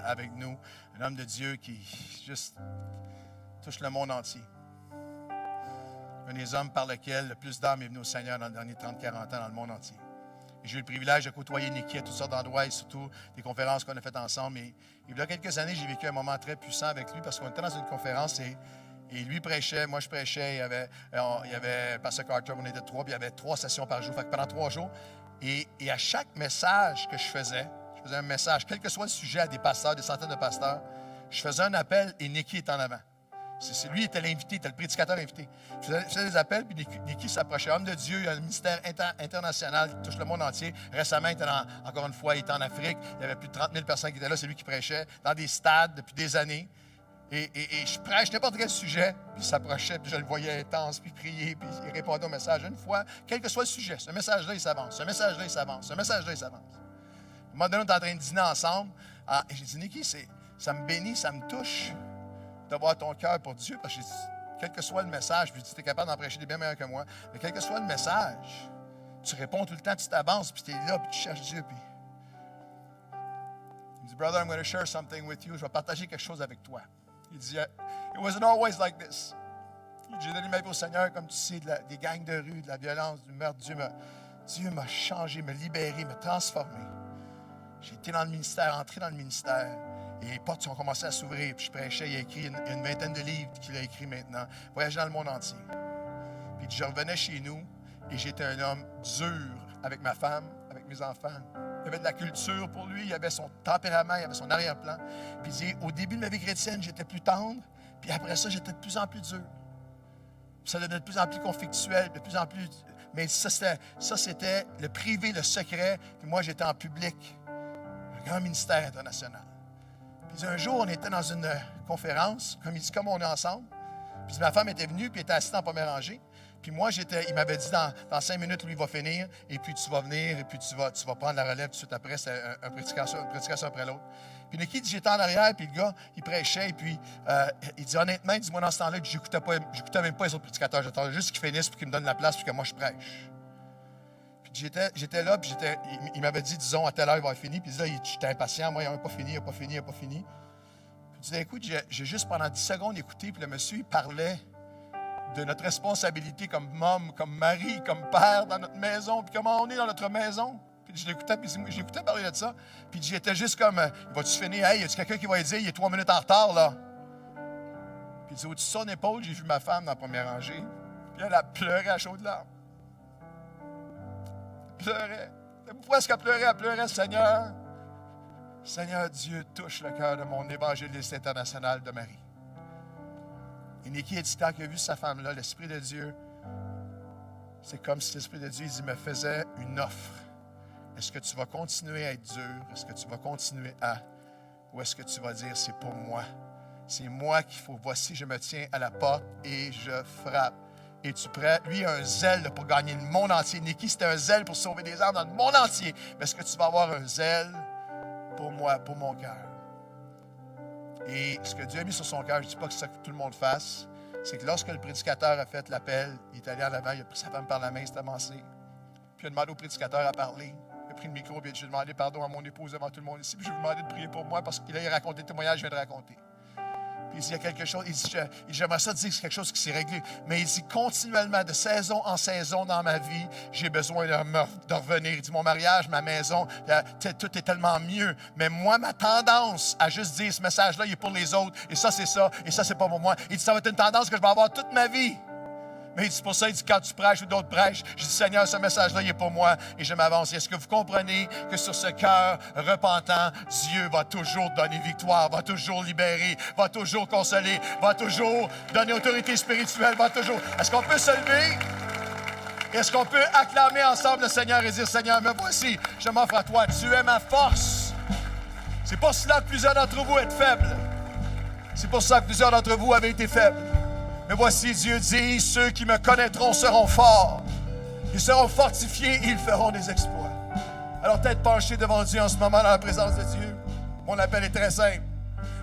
avec nous. Un homme de Dieu qui juste touche le monde entier. Un des hommes par lequel le plus d'âmes est venu au Seigneur dans les derniers 30-40 ans dans le monde entier. Et j'ai eu le privilège de côtoyer Nicky à toutes sortes d'endroits et surtout des conférences qu'on a faites ensemble. Et il y a quelques années, j'ai vécu un moment très puissant avec lui parce qu'on était dans une conférence et lui prêchait, moi je prêchais. Il y avait Pasteur Carter, on était 3, puis il y avait 3 sessions par jour. Fait que pendant 3 jours, et à chaque message que je faisais un message, quel que soit le sujet à des pasteurs, des centaines de pasteurs, je faisais un appel et Nicky était en avant. Lui, il était l'invité, il était le prédicateur invité. Je faisais des appels, puis Nicky s'approchait. Homme de Dieu, il a un ministère international qui touche le monde entier. Récemment, encore une fois, il était en Afrique. Il y avait plus de 30 000 personnes qui étaient là. C'est lui qui prêchait dans des stades depuis des années. Et je prêche n'importe quel sujet, puis il s'approchait, puis je le voyais intense, puis prier, puis il répondait au message. Une fois, quel que soit le sujet, ce message-là, il s'avance. Ce message-là, il s'avance. Ce message-là, il s'avance. À un moment donné, on était en train de dîner ensemble. Et j'ai dit, Nicky, ça me bénit, ça me touche d'avoir ton cœur pour Dieu, parce que j'ai dit, quel que soit le message, puis tu es capable d'en prêcher des bien meilleurs que moi, mais quel que soit le message, tu réponds tout le temps, tu t'avances, puis tu es là, puis tu cherches Dieu, puis il dit, Brother, I'm going to share something with you. Je vais partager quelque chose avec toi. Il dit, It wasn't always like this. J'ai donné ma vie au Seigneur, comme tu sais, des gangs de rue, de la violence, du meurtre. Dieu m'a changé, m'a libéré, m'a transformé. J'ai été dans le ministère, entré dans le ministère. Et les portes ont commencé à s'ouvrir. Puis je prêchais, il a écrit une vingtaine de livres qu'il a écrits maintenant. Voyager dans le monde entier. Puis je revenais chez nous et j'étais un homme dur avec ma femme, avec mes enfants. Il y avait de la culture pour lui, il y avait son tempérament, il y avait son arrière-plan. Puis il dit, au début de ma vie chrétienne, j'étais plus tendre. Puis après ça, j'étais de plus en plus dur. Puis ça devenait de plus en plus conflictuel, de plus en plus... Mais ça, c'était le privé, le secret. Puis moi, j'étais en public. Un grand ministère international. Puis un jour, on était dans une conférence, comme on est ensemble. Puis ma femme était venue, puis elle était assise en première rangée. Puis moi, il m'avait dit, dans 5 minutes, lui, il va finir, et puis tu vas venir, et puis tu vas prendre la relève tout de suite après. C'est une prédication après l'autre. Puis Nicky dit, j'étais en arrière, puis le gars, il prêchait, et puis il dit, honnêtement, moi, dans ce temps-là, j'écoutais même pas les autres prédicateurs. J'attendais juste qu'ils finissent pour qu'ils me donnent la place, puis que moi, je prêche. Puis j'étais là, puis il m'avait dit, disons, à telle heure, il va être fini. Puis là, j'étais impatient, moi, il n'a pas fini. Puis je disais, écoute, j'ai juste pendant 10 secondes écouté, puis le monsieur, il parlait de notre responsabilité comme homme, comme mari, comme père dans notre maison, puis comment on est dans notre maison. Puis je l'écoutais parler de ça. Puis j'étais juste comme, vas-tu finir? Hey, y a-tu quelqu'un qui va lui dire, il est 3 minutes en retard, là? Puis il dit, au-dessus de son épaule, j'ai vu ma femme dans la première rangée. Puis elle a pleuré à chaudes larmes. Elle pleurait. Pourquoi est-ce qu'elle pleurait? Elle pleurait, Seigneur. Seigneur Dieu, touche le cœur de mon évangéliste international de Marie. Et Nicky a dit, quand il a vu sa femme-là, l'Esprit de Dieu, c'est comme si l'Esprit de Dieu il me faisait une offre. Est-ce que tu vas continuer à être dur? Est-ce que tu vas continuer à... Ou est-ce que tu vas dire, c'est pour moi? C'est moi qu'il faut. Voici, je me tiens à la porte et je frappe. Es-tu prêt? Lui, il a un zèle pour gagner le monde entier. Nicky, c'était un zèle pour sauver des âmes dans le monde entier. Mais est-ce que tu vas avoir un zèle pour moi, pour mon cœur? Et ce que Dieu a mis sur son cœur, je ne dis pas que c'est ça que tout le monde fasse, c'est que lorsque le prédicateur a fait l'appel, il est allé en avant, il a pris sa femme par la main, il s'est avancé. Puis il a demandé au prédicateur à parler. Il a pris le micro, puis j'ai demandé pardon à mon épouse devant tout le monde ici, puis je lui ai demandé de prier pour moi parce qu'il a raconté le témoignage que je viens de raconter. Puis il dit, il y a quelque chose, il dit, j'aimerais ça dire que c'est quelque chose qui s'est réglé. Mais il dit, continuellement, de saison en saison dans ma vie, j'ai besoin de revenir. Il dit, mon mariage, ma maison, tout est tellement mieux. Mais moi, ma tendance à juste dire, ce message-là, il est pour les autres, et ça, c'est pas pour moi. Il dit, ça va être une tendance que je vais avoir toute ma vie. Mais il dit, c'est pour ça, il dit, quand tu prêches ou d'autres prêchent, je dis, Seigneur, ce message-là, il est pour moi, et je m'avance. Est-ce que vous comprenez que sur ce cœur repentant, Dieu va toujours donner victoire, va toujours libérer, va toujours consoler, va toujours donner autorité spirituelle, va toujours... Est-ce qu'on peut se lever? Est-ce qu'on peut acclamer ensemble le Seigneur et dire, Seigneur, me voici, je m'offre à toi, tu es ma force. C'est pour cela que plusieurs d'entre vous êtes faibles. C'est pour ça que plusieurs d'entre vous avez été faibles. Mais voici, Dieu dit, ceux qui me connaîtront seront forts. Ils seront fortifiés et ils feront des exploits. Alors, tête penchée devant Dieu en ce moment dans la présence de Dieu. Mon appel est très simple.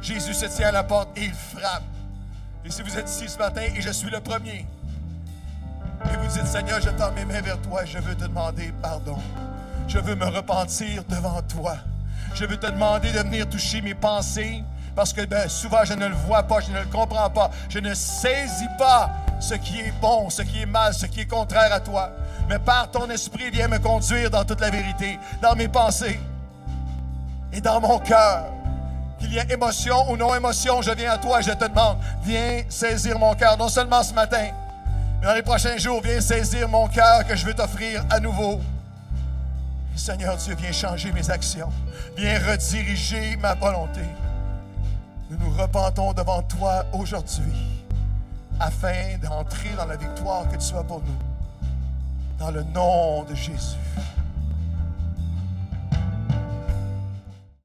Jésus se tient à la porte et il frappe. Et si vous êtes ici ce matin, et je suis le premier, Et vous dites, Seigneur, je tends mes mains vers toi et je veux te demander pardon. Je veux me repentir devant toi. Je veux te demander de venir toucher mes pensées parce que souvent je ne le vois pas, je ne le comprends pas. Je ne saisis pas ce qui est bon, ce qui est mal, ce qui est contraire à toi. Mais par ton esprit, viens me conduire dans toute la vérité, dans mes pensées et dans mon cœur. Qu'il y ait émotion ou non émotion, je viens à toi et je te demande, viens saisir mon cœur, non seulement ce matin, mais dans les prochains jours, viens saisir mon cœur que je veux t'offrir à nouveau. Et Seigneur Dieu, viens changer mes actions, viens rediriger ma volonté. Nous nous repentons devant toi aujourd'hui afin d'entrer dans la victoire que tu as pour nous. Dans le nom de Jésus.